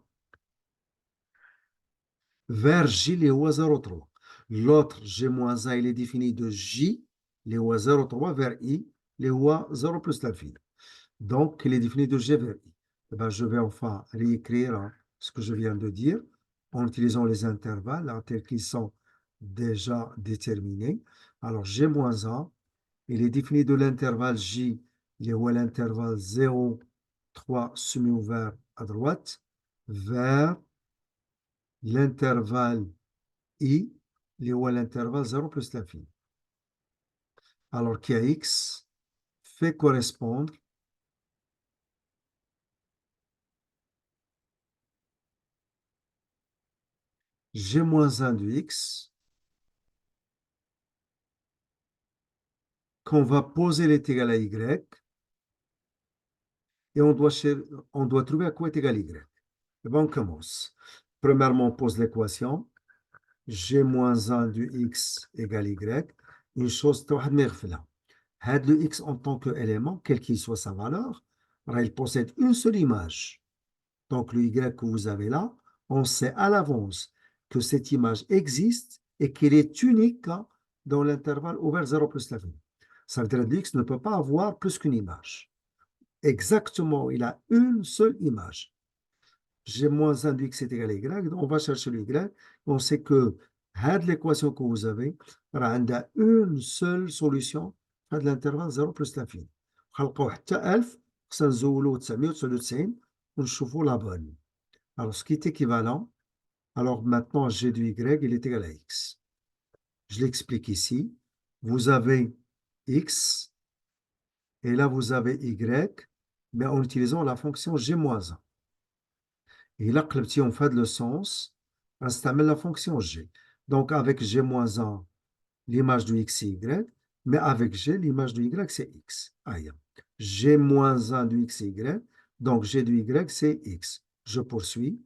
vers J, les هو 0,3. L'autre G-1, il est défini de J, les هو 0,3 vers I, les هو 0 plus l'infini. Donc, il est défini de G vers I. Eh ben, je vais enfin réécrire hein, ce que je viens de dire en utilisant les intervalles hein, tels qu'ils sont déjà déterminés. Alors, G-1, il est défini de l'intervalle J, il est où l'intervalle 0, 3 semi-ouvert à droite, vers l'intervalle I, il est où l'intervalle 0 plus l'infini. Alors, qui a X fait correspondre G-1 de X qu'on va poser l'est égal à Y et on doit trouver à quoi est égal Y. Et bien, on commence. Premièrement, on pose l'équation G-1 de X égale Y. une chose, le x en tant qu'élément, quel qu'il soit sa valeur, il possède une seule image. Donc, le y que vous avez là, on sait à l'avance que cette image existe et qu'elle est unique dans l'intervalle ouvert 0 plus l'infini. Ça veut dire que le x ne peut pas avoir plus qu'une image. Exactement, il a une seule image. G moins 1 de x est égal à y, on va chercher le y, on sait que l'équation que vous avez, elle a une seule solution à l'intervalle 0 plus l'infini. خلقوا حتى 1000 خصنا نزولوا 999 ونشوفوا la bonne. Alors, ce qui est équivalent, alors maintenant, g du y, il est égal à x. Je l'explique ici. Vous avez x, et là, vous avez y, mais en utilisant la fonction g-1. Et là, on fait le sens, on installe la fonction g. Donc, avec g-1, l'image de x, c'est y, mais avec g, l'image de y, c'est x. Aïe. G-1 de x, c'est y, donc g de y, c'est x. Je poursuis.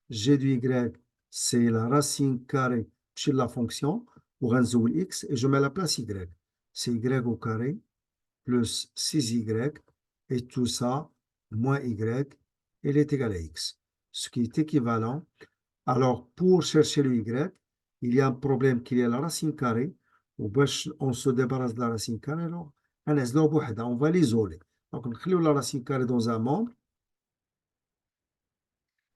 G de y, c'est la racine carrée de la fonction, pour un x, et je mets la place y. C'est y au carré plus 6y, et tout ça, moins y, il est égal à x. Ce qui est équivalent. Alors, pour chercher le y, il y a un problème qu'il y a la racine carrée, on se débarrasse de la racine carrée, alors, on va l'isoler. Donc, on crée la racine carrée dans un membre,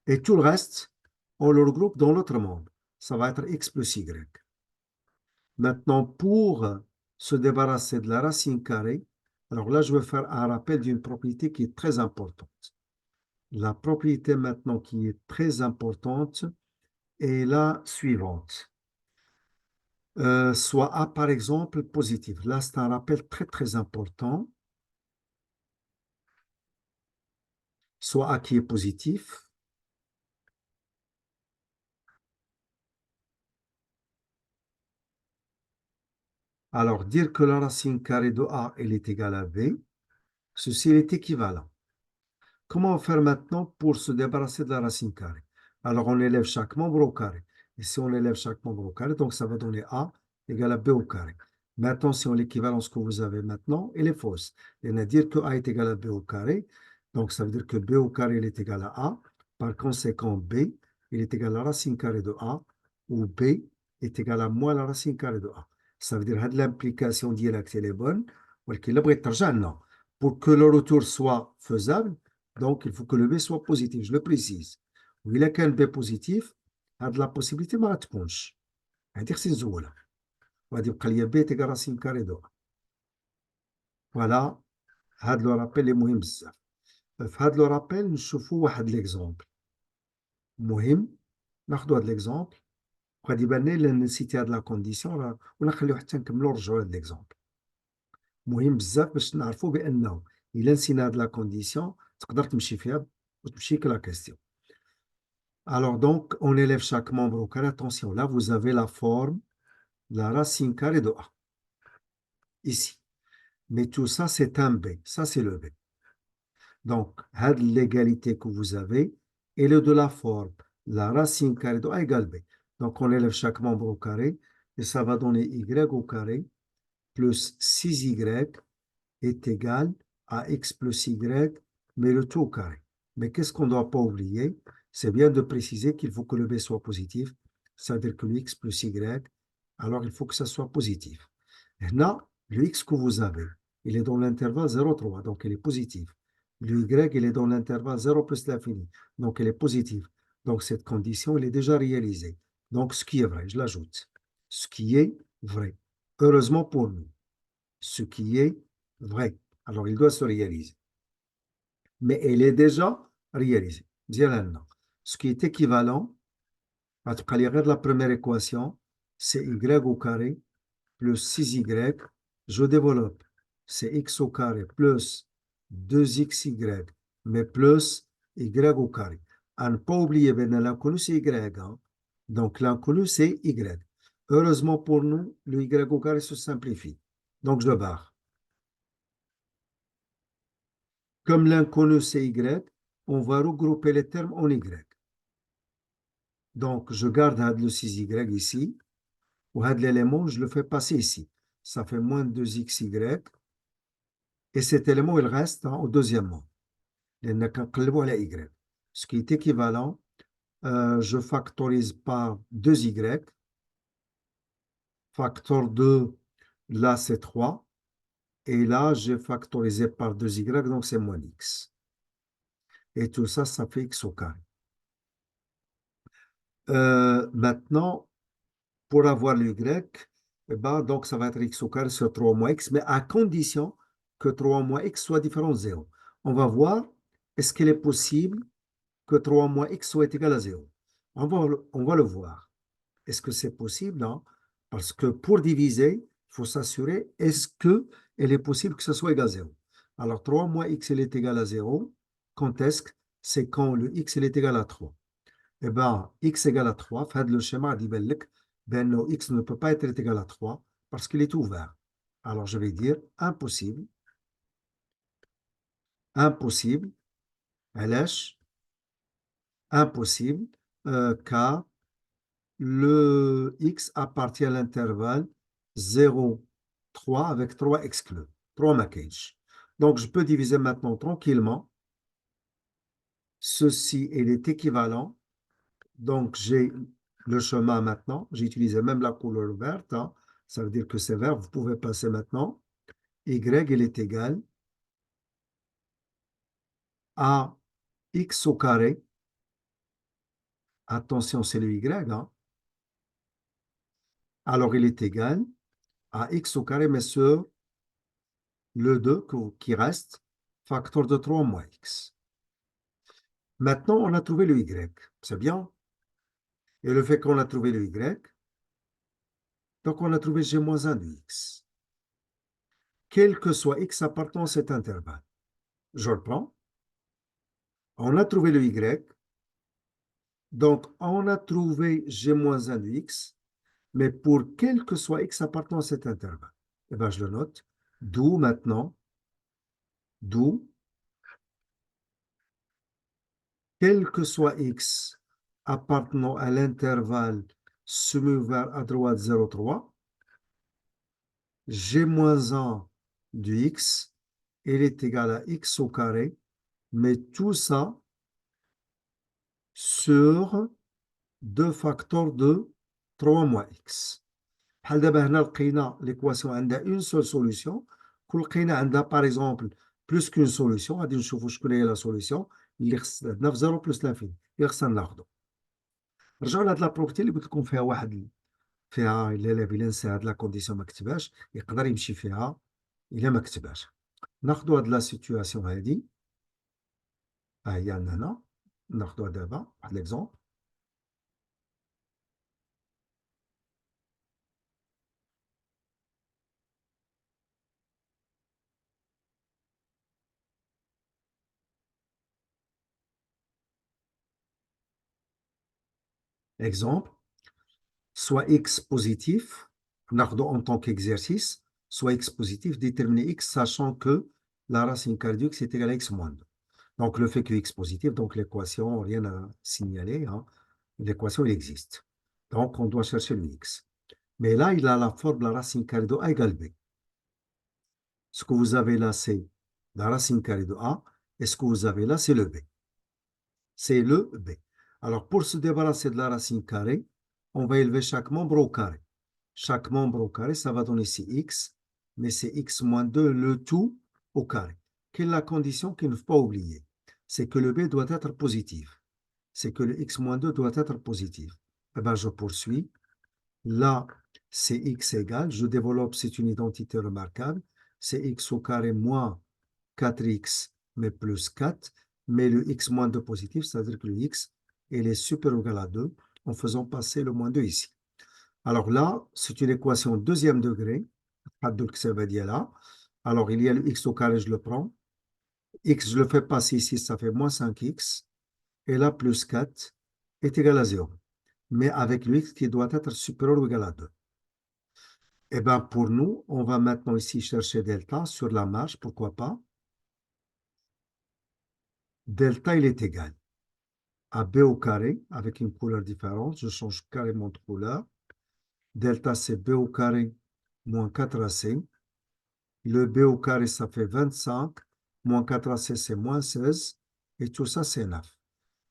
et tout le reste, on le regroupe dans l'autre membre. Ça va être x plus y. Maintenant, pour se débarrasser de la racine carrée, alors là, je vais faire un rappel d'une propriété qui est très importante. La propriété maintenant qui est très importante est la suivante. Soit A par exemple positif. Là, c'est un rappel très très important. Soit A qui est positif. Alors, dire que la racine carrée de A elle est égale à B, ceci est équivalent. Comment faire maintenant pour se débarrasser de la racine carrée? Alors, on élève chaque membre au carré. Et si on élève chaque membre au carré, donc ça va donner A égale à B au carré. Mais attention, l'équivalence que vous avez maintenant, elle est fausse. Elle va dire que A est égal à B au carré. Donc, ça veut dire que B au carré, il est égal à A. Par conséquent, B, il est égal à la racine carrée de A, ou B est égal à moins la racine carrée de A. Ça veut dire que l'implication directe, elle est bonne. Pour que le retour soit faisable, donc il faut que le B soit positif, je le précise. Il a qu'un B positif, a de la possibilité ما تكونش. هذه خصني نزولها. وغادي يبقى لي B تيكال راسين كاري دو. فوالا هذا لو رابيل اللي مهم بزاف. في هذا لو رابيل نشوفوا واحد ليكزومبل مهم. ناخذوا هذا ليكزومبل وغادي يبان لنا الا نسيتي هاد لا كونديسيون ولا نخليو حتى نكملوا ونرجعوا لهاد ليكزومبل. مهم بزاف باش نعرفوا بانه الا نسينا هاد لا كونديسيون تقدر تمشي فيها وتمشي لا كيستيون. Alors donc, on élève chaque membre au carré. Attention, là, vous avez la forme de la racine carrée de A. Ici. Mais tout ça, c'est un B. Ça, c'est le B. Donc, l'égalité que vous avez, elle est de la forme la racine carrée de A égale B. Donc, on élève chaque membre au carré. Et ça va donner Y au carré plus 6Y est égal à X plus Y, mais le tout au carré. Mais qu'est-ce qu'on ne doit pas oublier? C'est bien de préciser qu'il faut que le B soit positif, c'est-à-dire que le X plus Y, alors il faut que ça soit positif. Là, le X que vous avez, il est dans l'intervalle 0,3, donc il est positif. Le Y, il est dans l'intervalle 0 plus l'infini, donc il est positif. Donc cette condition, elle est déjà réalisée. Donc ce qui est vrai, je l'ajoute. Ce qui est vrai. Heureusement pour nous. Ce qui est vrai. Alors il doit se réaliser. Mais elle est déjà réalisée. Ce qui est équivalent, à la première équation, c'est y au carré plus 6y. Je développe. C'est x au carré plus 2xy, mais plus y au carré. À ne pas oublier, l'inconnu, c'est y. Hein? Donc l'inconnu, c'est y. Heureusement pour nous, le y au carré se simplifie. Donc je le barre. Comme l'inconnu c'est y, on va regrouper les termes en y. Donc, je garde le 6y ici, ou l'élément, je le fais passer ici. ça fait moins 2xy. Et cet élément, il reste au deuxième mot. Ce qui est équivalent, je factorise par 2y. Facteur 2, là, c'est 3. Et là, j'ai factorisé par 2y, donc c'est moins x. Et tout ça, ça fait x au carré. Maintenant, pour avoir le y, eh ben, donc ça va être x au carré sur 3 moins x, mais à condition que 3 moins x soit différent de 0. On va voir, est-ce qu'il est possible que 3 moins x soit égal à 0? On va le voir. Est-ce que c'est possible, hein? Parce que pour diviser, il faut s'assurer, est-ce qu'il est possible que ce soit égal à 0? Alors, 3 moins x, il est égal à 0. Quand est-ce que c'est quand le x, il est égal à 3? Eh bien, x égale à 3, fait le schéma dit ben non, x ne peut pas être égal à 3 parce qu'il est ouvert. Alors, je vais dire impossible, impossible, LH, impossible, car le x appartient à l'intervalle 0, 3 avec 3 exclus, 3 maquets. Donc, je peux diviser maintenant tranquillement. Ceci, il est équivalent. Donc, j'ai le chemin maintenant. J'ai utilisé même la couleur verte, hein. Ça veut dire que c'est vert. Vous pouvez passer maintenant. Y, il est égal à x au carré. Attention, c'est le y, hein. Alors, il est égal à x au carré, mais sur le 2 qui reste, facteur de 3 moins x. Maintenant, on a trouvé le y. C'est bien. Et le fait qu'on a trouvé le y, donc on a trouvé g-1 de x. Quel que soit x appartenant à cet intervalle. Je reprends. On a trouvé le y. Donc, on a trouvé g-1 de x. Mais pour quel que soit x appartenant à cet intervalle. Eh bien, je le note. D'où maintenant, d'où, quel que soit x appartenant à l'intervalle semi-ouvert à droite 0,3, g-1 du x, il est égal à x au carré, mais tout ça sur 2 facteurs de 3 moins x. بحال دابا هنا لقينا l'équation عندها une seule solution. كل لقينا عندها par exemple plus qu'une solution. غادي نشوفوا شكون هي لا solution اللي خص عندنا في 0 بلس لانفيني اللي خصنا ناخذو. نرجعوا لهاد لا بروبرتي اللي قلت لكم فيها واحد فيها الا نسى هاد لا كونديسيون ما كتبهاش يقدر يمشي فيها الا ما كتبهاش. ناخذوا هاد لا سيتوياسيون هادي ها هي عندنا هنا. ناخذوها دابا واحد ليكزومبل. Exemple, soit x positif, ناخذو en tant qu'exercice, soit x positif, déterminer x sachant que la racine carrée de x est égale à x moins 2. Donc le fait que x positif, donc l'équation, rien à signaler, hein, l'équation elle existe. Donc on doit chercher le x. Mais là, il a la forme de la racine carrée de a égale b. Ce que vous avez là, c'est la racine carrée de a, et ce que vous avez là, c'est le b. C'est le b. Alors pour se débarrasser de la racine carrée, on va élever chaque membre au carré. Chaque membre au carré, ça va donner ici x, mais c'est x moins 2, le tout au carré. Quelle est la condition qu'il ne faut pas oublier? C'est que le b doit être positif. C'est que le x moins 2 doit être positif. Eh bien, je poursuis. Là, c'est x égale, je développe, c'est une identité remarquable, c'est x au carré moins 4x, mais plus 4, mais le x moins 2 positif, c'est-à-dire que le x, il est supérieur ou égal à 2, en faisant passer le moins 2 ici. Alors là, c'est une équation deuxième degré. Alors, il y a le x au carré, je le prends. X, je le fais passer ici, ça fait moins 5x. Et là, plus 4 est égal à 0. Mais avec le x qui doit être supérieur ou égal à 2. Eh bien, pour nous, on va maintenant ici chercher delta sur la marge, pourquoi pas. Delta, il est égal à b au carré, avec une couleur différente. Je change carrément de couleur. Delta, c'est b au carré moins 4ac. Le b au carré, ça fait 25. Moins 4ac, c'est moins 16. Et tout ça, c'est 9.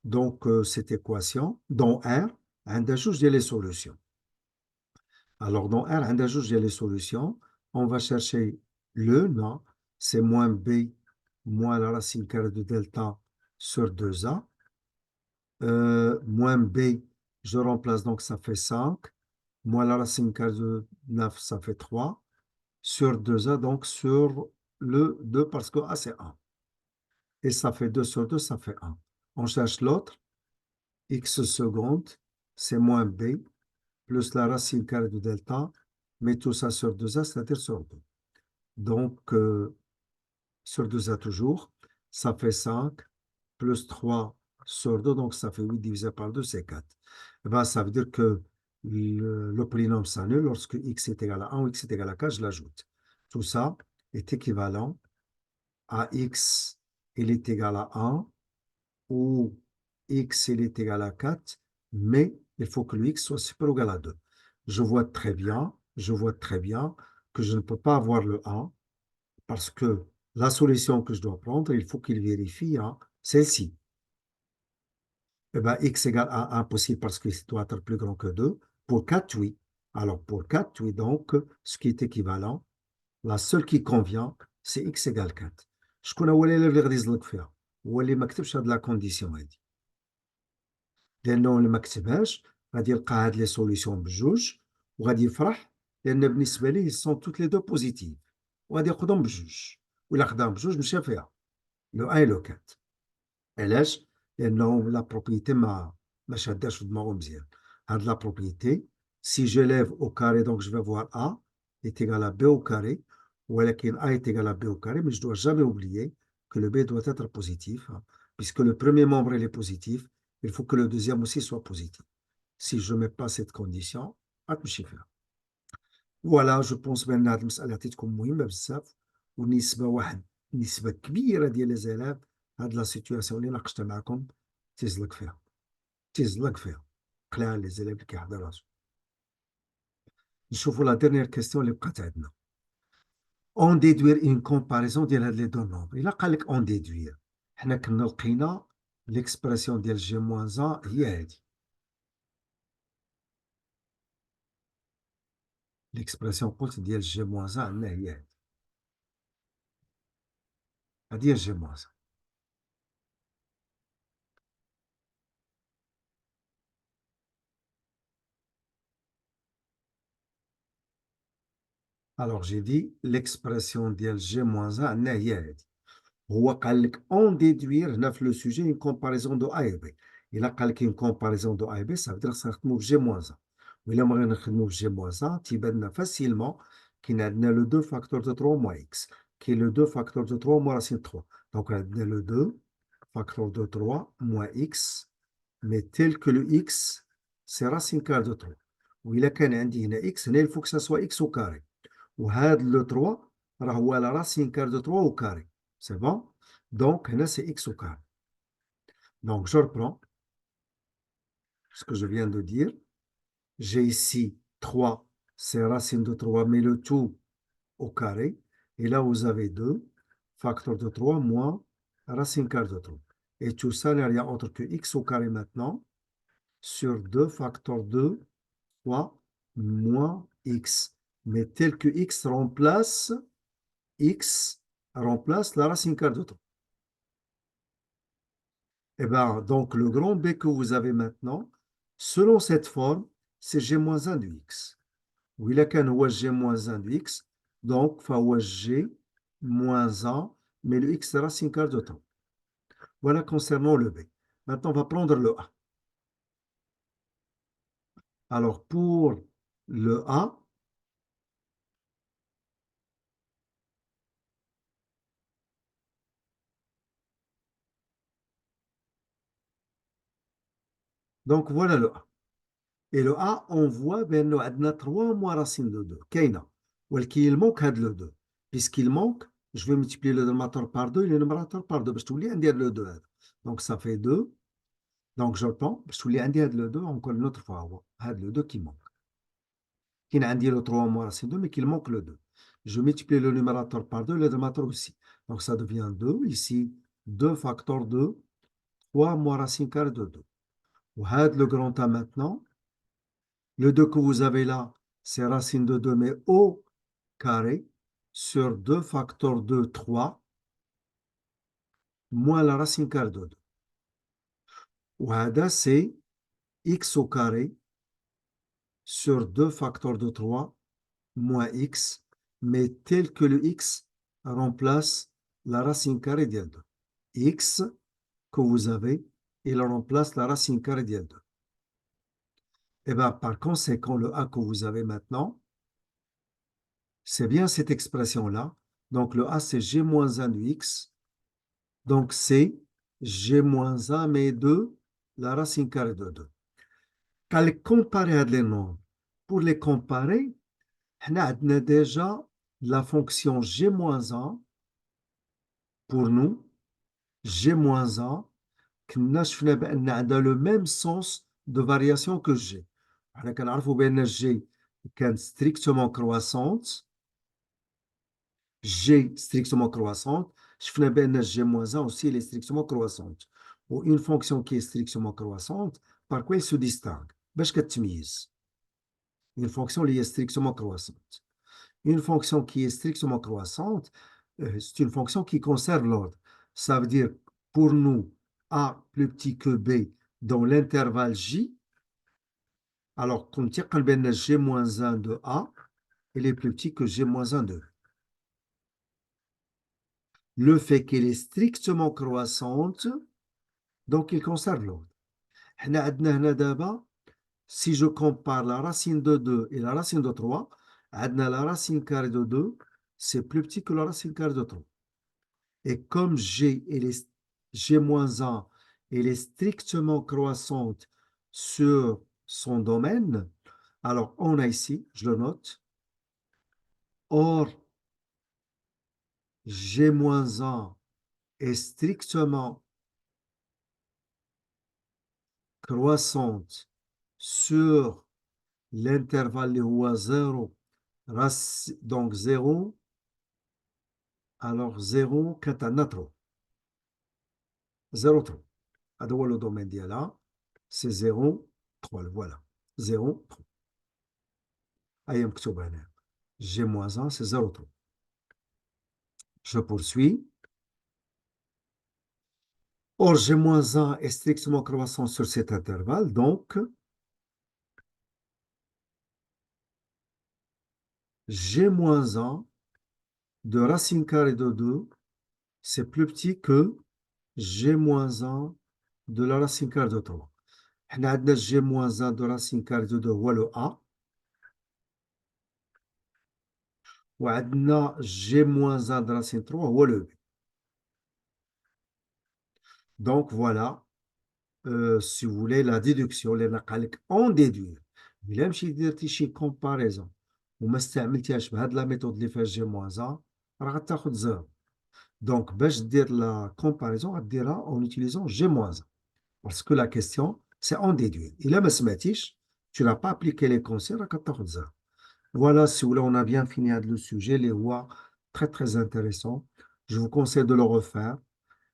Donc, cette équation, dans R, عندها جوج ديال les solutions. Alors, dans R, عندها جوج ديال les solutions. On va chercher le, non, c'est moins b, moins la racine carrée de delta sur 2a. Moins b, je remplace, donc ça fait 5. Moins la racine carrée de 9, ça fait 3. Sur 2a, donc sur le 2, parce que a, c'est 1. Et ça fait 2 sur 2, ça fait 1. On cherche l'autre. X seconde, c'est moins b, plus la racine carrée de delta, mais tout ça sur 2a, c'est-à-dire sur 2. Donc, sur 2a toujours, ça fait 5, plus 3 sur 2, donc ça fait 8 divisé par 2, c'est 4. Et ben, ça veut dire que le polynôme s'annule lorsque x est égal à 1 ou x est égal à 4, je l'ajoute. Tout ça est équivalent à x, il est égal à 1, ou x il est égal à 4, mais il faut que le x soit supérieur ou égal à 2. Je vois très bien que je ne peux pas avoir le 1 parce que la solution que je dois prendre, il faut qu'il vérifie celle-ci. Eh bien, x égale à 1 possible parce qu'il doit être plus grand que 2. Pour 4, oui. Alors, pour 4, oui, donc, ce qui est équivalent, la seule qui convient, c'est x égale 4. شكون هو اللي غادي يزلق فيها؟ هو اللي ما كتبش هاد لا كونديسيون هادي. لانه اللي ما كتبهاش غادي يلقى هاد لي سوليسيون بجوج وغادي يفرح لان بالنسبه ليه سون توت لي دو بوزيتيف وغادي ياخذهم بجوج ولا خداهم بجوج مشى فيها لو 1 لو 4. علاش؟ لانه لا بروبريتي ما شاداش في دماغه مزيان. هاد لا بروبريتي سي جو ليف او كاري دونك جو vais voir A est égal à B au carré, ولكن A est égal à B au carré, mais je dois jamais oublier que le B doit être positif, puisque le premier membre il est positif, il faut que le deuxième aussi soit positif. Si je ne mets pas cette condition, غتمشي فيها. Voilà, je pense بان هاد المسألة تكون مهمة بزاف ونسبة نسبة كبيرة ديال لي زيلاف هاد لا سيتوياسيون اللي ناقشتها معكم تيزلق فيها قلع لي زيلاف اللي كيحضر راسو. نشوفوا لا ديرنيير كيستيون اللي بقات عندنا. اون ديدوير اون كومباريزون ديال هاد لي دو نومبر. الا قال لك اون ديدوير حنا كنا لقينا ليكسبرسيون ديال جي موان 1 هي هادي. ليكسبرسيون قلت ديال جي موان 1 عندنا هي هادي. هادي هي جي موان 1. Alors j'ai dit l'expression ديال G moins 1 عندنا هي هادي. هو قال لك اون ديدوير هنا في لو سوجي اون كومباريزون دو A et B. الا قال لك اون كومباريزون دو A et B ça veut dire خصنا نخدمو في G moins 1. وإلا بغينا نخدمو في G moins 1 تيبان لنا فاسيلمون كاين عندنا لو 2 فاكتور دو 3 موان X. كاين لو 2 فاكتور دو 3 موان راسين 3. دونك عندنا لو 2 فاكتور دو 3 موان X mais tel que le X c'est racine carrée de 3. وإلا كان عندي هنا X هنا il faut que ça soit X au carré. وهذا لو 3 راه هو لا راسين كار دو 3 au carré. C'est bon? Donc, là, c'est x au carré. Donc, je reprends ce que je viens de dire. J'ai ici 3, c'est racine de 3, mais le tout au carré. Et là, vous avez 2, facteur de 3 moins racine carrée de 3. Et tout ça n'est rien autre que x au carré maintenant, sur 2 facteur de 3 moins x. Mais tel que x remplace la racine carrée de 3. Eh bien, donc, le grand B que vous avez maintenant, selon cette forme, c'est G-1 de X. Oui, là, quand on G-1 de X, donc, il faut G-1, mais le X sera 5 quarts de temps. Voilà concernant le B. Maintenant, on va prendre le A. Alors, pour le A, donc voilà le A. Et le A, on voit ben, nous avons 3 moins racine de 2. Kaina. Il manque le 2. Puisqu'il manque, je vais multiplier le dénominateur par 2 et le numérateur par 2. Parce que tu voulais dire le 2. Donc ça fait 2. Donc je prends. Parce que tu voulais dire le 2 encore une autre fois. Le 2 qui manque. qui a dit le 3 moins racine 2, mais qu'il manque le 2. Je multiplie le numérateur par 2, le dénominateur aussi. Donc ça devient 2. Ici, 2 facteur 2, 3 moins racine carrée de 2. Le grand A maintenant. Le 2 que vous avez là, c'est racine de 2, mais au carré, sur 2 facteur 2, 3, moins la racine carrée de 2. C'est x au carré sur 2 facteurs de 3 moins x, mais tel que le x remplace la racine carrée de 2. X que vous avez, il remplace la racine carrée de 2. Et bien, par conséquent, le a que vous avez maintenant, c'est bien cette expression-là. Donc, le a, c'est g moins 1 de x. Donc, c'est g moins 1, mais de la racine carrée de 2. Quand les comparer les nombres, pour les comparer, on a déjà la fonction g-1 pour nous, g-1, qu'on a le même sens de variation que g. On a bien g est strictement croissante, g strictement croissante, je fais bien g-1 aussi, elle est strictement croissante. Ou une fonction qui est strictement croissante, par quoi elle se distingue? باش كتميز une fonction qui est strictement croissante. Une fonction qui est strictement croissante, c'est une fonction qui conserve l'ordre. Ça veut dire, pour nous, A plus petit que B dans l'intervalle J, alors quand on a G-1 de A, il est plus petit que G-1 de B. Le fait qu'elle est strictement croissante, donc il conserve l'ordre. Si je compare la racine de 2 et la racine de 3, la racine carrée de 2, c'est plus petit que la racine carrée de 3. Et comme G-1 elle est strictement croissante sur son domaine, alors on a ici, je le note, or G-1 est strictement croissante sur l'intervalle où 0, donc 0, alors 0 كتعنا 3 0 3 هذا هو لو دومين ديالها سي 0 3 voilà 0 3 هي مكتوبه هنا G moins 1 c'est 0 3. Je poursuis. Or G moins 1 est strictement croissant sur cet intervalle, donc G moins 1 de racine carrée de 2, c'est plus petit que G moins 1 de la racine carrée de 3. On a G moins 1 de racine carrée de 2 هو le A. وعندنا G moins 1 de racine 3 هو le B. Donc voilà, si vous voulez, la déduction اللي نقالك en déduire. إلا مشيتي درتي شي comparaison وما استعملتيهاش بهاد لا ميثود اللي فيها G moins 1 راه غتاخد 0. Donc باش دير la comparaison غديرها en utilisant G moins 1. Parce que la question, c'est en déduire. إلا ما سمعتيش, tu n'as pas appliqué les consignes, راه كتاخد 0. Voilà, si vous voulez, on a bien fini le sujet, les voix très très intéressant. Je vous conseille de le refaire,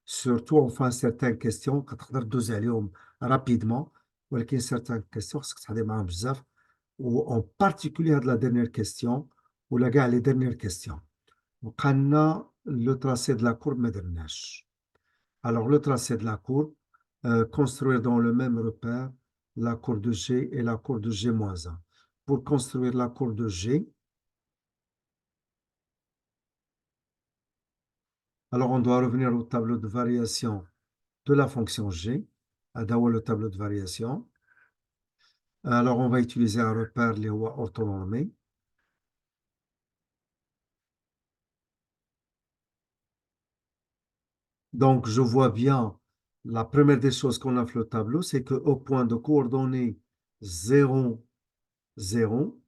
surtout enfin certaines questions, كتقدر عليهم rapidement, ولكن certaines questions خصك تحضر معاهم بزاف, ou en particulier la dernière question, ou la les dernières questions. وقالنا le tracé de la courbe ما درناش. Alors le tracé de la courbe, construire dans le même repère la courbe de G et la courbe de G-1. Pour construire la courbe de G, alors on doit revenir au tableau de variation de la fonction G, à le tableau de variation. Alors on va utiliser un repère les orthonormés. Donc je vois bien, la première des choses qu'on a fait le tableau, c'est qu'au point de coordonnées 0, 0,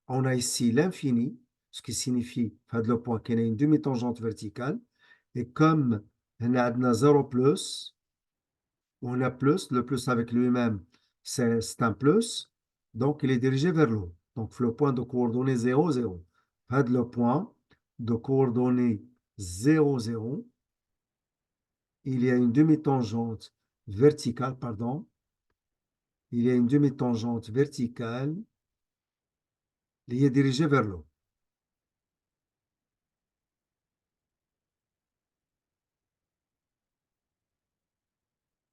on a ici l'infini, ce qui signifie le point qu'il y a une demi-tangente verticale. Et comme on a 0 plus, on a plus, le plus avec lui-même, c'est un plus, donc il est dirigé vers le haut. Donc, le point de coordonnées 0, 0. Le point de coordonnées 0, 0, il y a une demi-tangente verticale, pardon, il y a une demi-tangente verticale qui est dirigée vers le haut.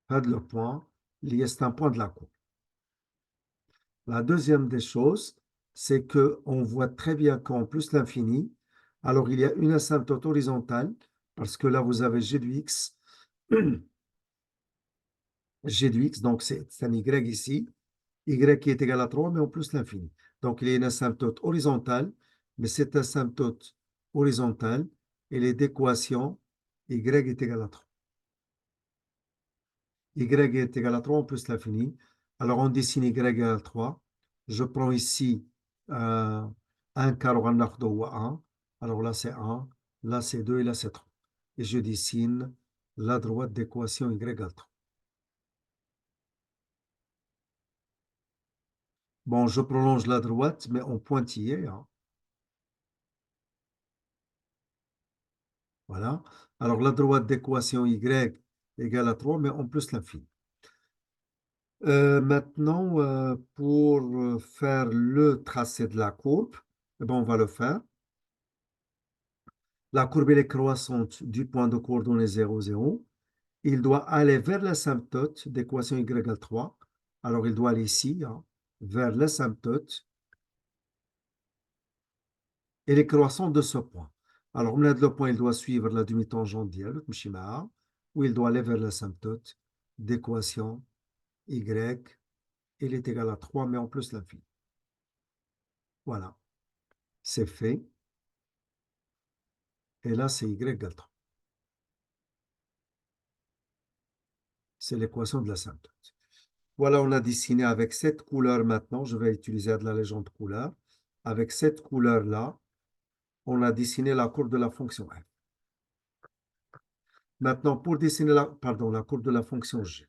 Le point, c'est un point de la courbe. La deuxième des choses, c'est qu'on voit très bien qu'en plus l'infini, alors il y a une asymptote horizontale, parce que là vous avez g du x, g du x, donc c'est un y ici, y qui est égal à 3, mais en plus l'infini. Donc il y a une asymptote horizontale, mais cette asymptote horizontale, elle est d'équation y est égal à 3. Y est égal à 3 en plus l'infini. Alors on dessine y égal à 3. Je prends ici un quart en ou 1. Alors là c'est 1, là c'est 2 et là c'est 3. Et je dessine la droite d'équation y égale 3. Bon, je prolonge la droite, mais en pointillé. Hein. Voilà. Alors la droite d'équation y égale à 3, mais en plus l'infini. Maintenant, pour faire le tracé de la courbe, eh ben, on va le faire. La courbe est croissante du point de coordonnées 0, 0. Il doit aller vers l'asymptote d'équation y égale 3. Alors, il doit aller ici, hein, vers l'asymptote et les croissants de ce point. Alors, on a le point, il doit suivre la demi-tangente d'IL, où il doit aller vers l'asymptote d'équation y. Il est égal à 3, mais en plus l'infini. Voilà, c'est fait. Et là, c'est y égale 3. C'est l'équation de l'asymptote. Voilà, on a dessiné avec cette couleur maintenant. Je vais utiliser de la légende couleur. Avec cette couleur-là, on a dessiné la courbe de la fonction f. Maintenant, pour dessiner la courbe de la fonction g.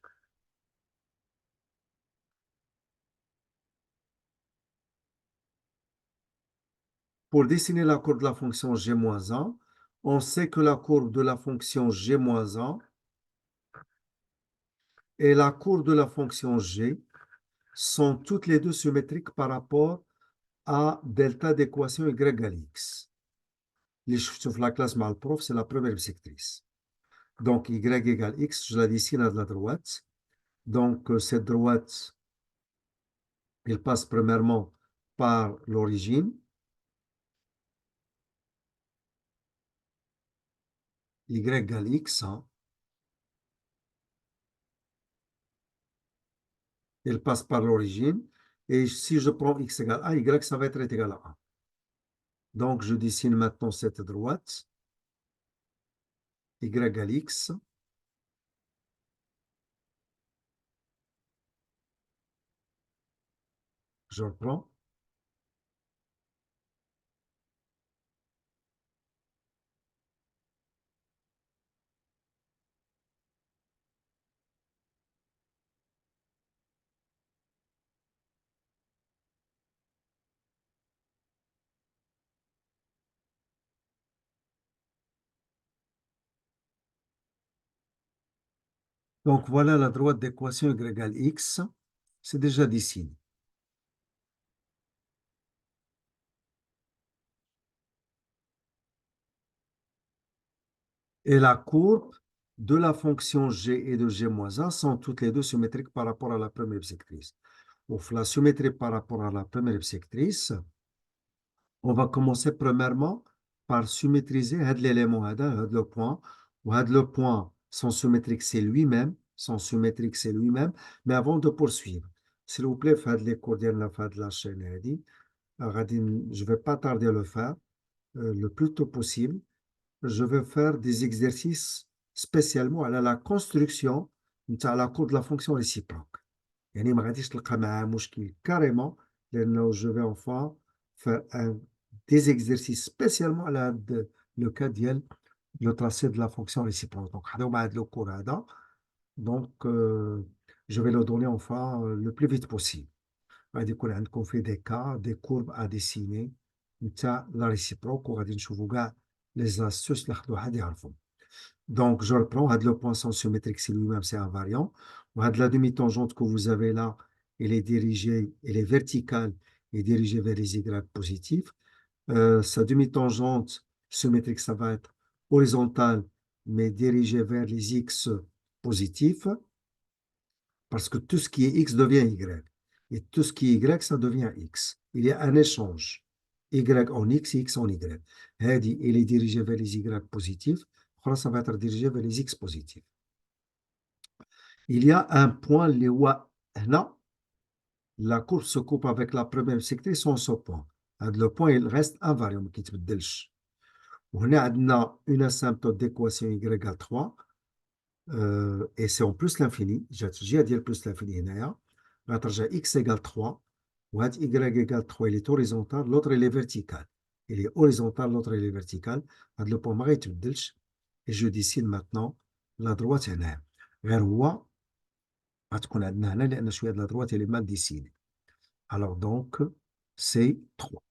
Pour dessiner la courbe de la fonction g-1, on sait que la courbe de la fonction g-1 et la courbe de la fonction g sont toutes les deux symétriques par rapport à delta d'équation y égale x. Les chiffres de la classe mal prof, c'est la première sectrice. Donc, y égale x, je la dessine à la droite. Donc, cette droite, elle passe premièrement par l'origine. Y égale x. Hein. Elle passe par l'origine. Et si je prends x égale a, y, ça va être égal à 1. Donc, je dessine maintenant cette droite. Y égale x. Je reprends. Donc, voilà la droite d'équation y égale x. C'est déjà dessiné. Et la courbe de la fonction g et de g-1 sont toutes les deux symétriques par rapport à la première sectrice. Pour la symétrie par rapport à la première sectrice, on va commencer premièrement par symétriser l'élément, le point. Le point, son symétrique, c'est lui-même. Son symétrique, c'est lui-même. Mais avant de poursuivre, s'il vous plaît, faites les coordonnées de la chaîne. Je ne vais pas tarder à le faire le plus tôt possible. Je vais faire des exercices spécialement à la construction de la courbe de la fonction réciproque. يعني ما غاديش تلقى معاه مشكل carrément لأنه je vais enfin faire des exercices spécialement على le cas ديال le tracé de la fonction réciproque. Donc حضروا مع هذا le cours هذا. Donc je vais le donner enfin le plus vite possible. غادي يكون عندكم في دي كا دي كورب ا ديسيني نتاع لا ريسيبروك وغادي نشوفوا كاع لي زاستوس اللي خد واحد يعرفهم. Donc, je reprends. Le point sensio-métrique, c'est lui-même, c'est invariant. La demi-tangente que vous avez là, elle est dirigée, elle est verticale et dirigée vers les Y positifs. Sa demi-tangente symétrique, ça va être horizontale, mais dirigée vers les X positifs, parce que tout ce qui est X devient Y. Et tout ce qui est Y, ça devient X. Il y a un échange. Y en X et X en Y. هذه, elle est dirigée vers les Y positifs. Ça va être dirigé vers les X positifs. Il y a un point, là, la courbe se coupe avec la première sectrice sans ce point. Le point, il reste invariant, qui ne تبدلش. وهنا عندنا une asymptote d'équation y égale 3 et c'est en plus l'infini. جات ديال plus l'infini هنايا غترجع x égale 3 وهاد y égale 3 il est horizontal, l'autre il est vertical. Il est horizontal, l'autre il est vertical. هاد le point ما غيتبدلش et je dessine maintenant la droite هنايا. غير هو غتكون عندنا هنا لأن شوية لا droite elle est mal dessinée. Alors donc c'est 3.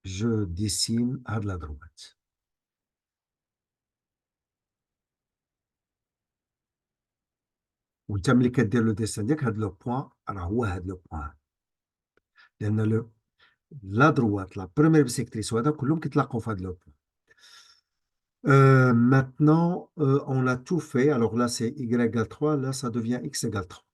Je dessine à la droite. وانت ملي كدير لو ديسان ديالك هاد لو بوان راه هو هاد لو بوان لان لا دروات لا بروميير بيسيكتريس وهذا كلهم كيتلاقاو في هاد لو بوان. Maintenant, on a tout fait. Alors là, c'est y égale 3. Là, ça devient x égale 3.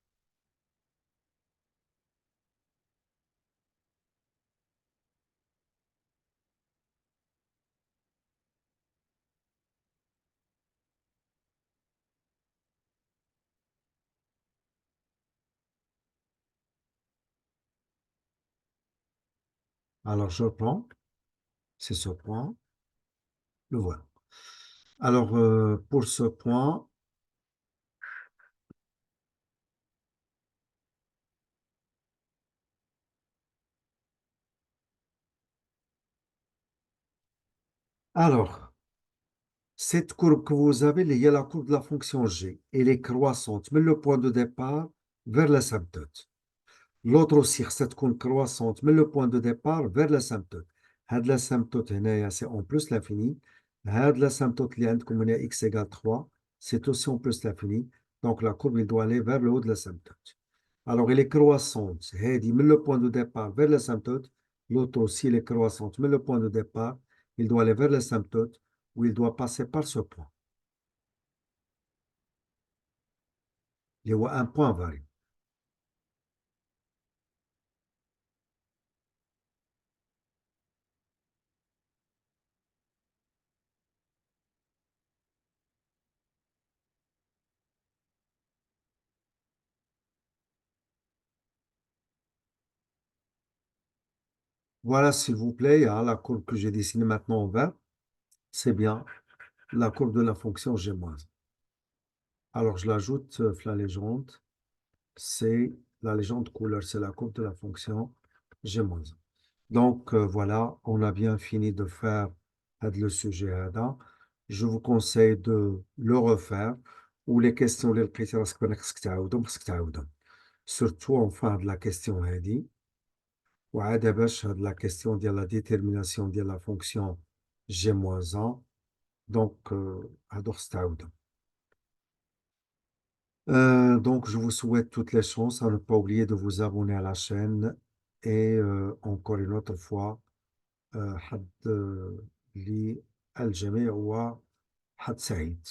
Alors, je prends. C'est ce point. Le voilà. Alors, pour ce point, alors, cette courbe que vous avez, il y a la courbe de la fonction g. Elle est croissante, mais le point de départ vers l'asymptote. L'autre aussi, cette courbe croissante, mais le point de départ vers l'asymptote. Had l'asymptote, c'est en plus l'infini. Had l'asymptote, x égale 3, c'est aussi en plus l'infini. Donc la courbe, il doit aller vers le haut de l'asymptote. Alors, elle est croissante. Mais le point de départ vers l'asymptote. L'autre aussi, elle est croissante, mais le point de départ, il doit aller vers l'asymptote où il doit passer par ce point. Il y a un point variable. Voilà, s'il vous plaît, hein, la courbe que j'ai dessinée maintenant en vert, c'est bien la courbe de la fonction g-. Alors, je l'ajoute la légende. C'est la légende couleur, c'est la courbe de la fonction g-. Donc, voilà, on a bien fini de faire le sujet. Je vous conseille de le refaire ou les questions les surtout en fin de la question وعاد باش هاد la question de la détermination de la fonction g-1. Donc, هادو خص تعاودهم. Donc, je vous souhaite toutes les chances à ne pas oublier de vous abonner à la chaîne. Et encore une autre fois, حظ للجميع وحظ سعيد.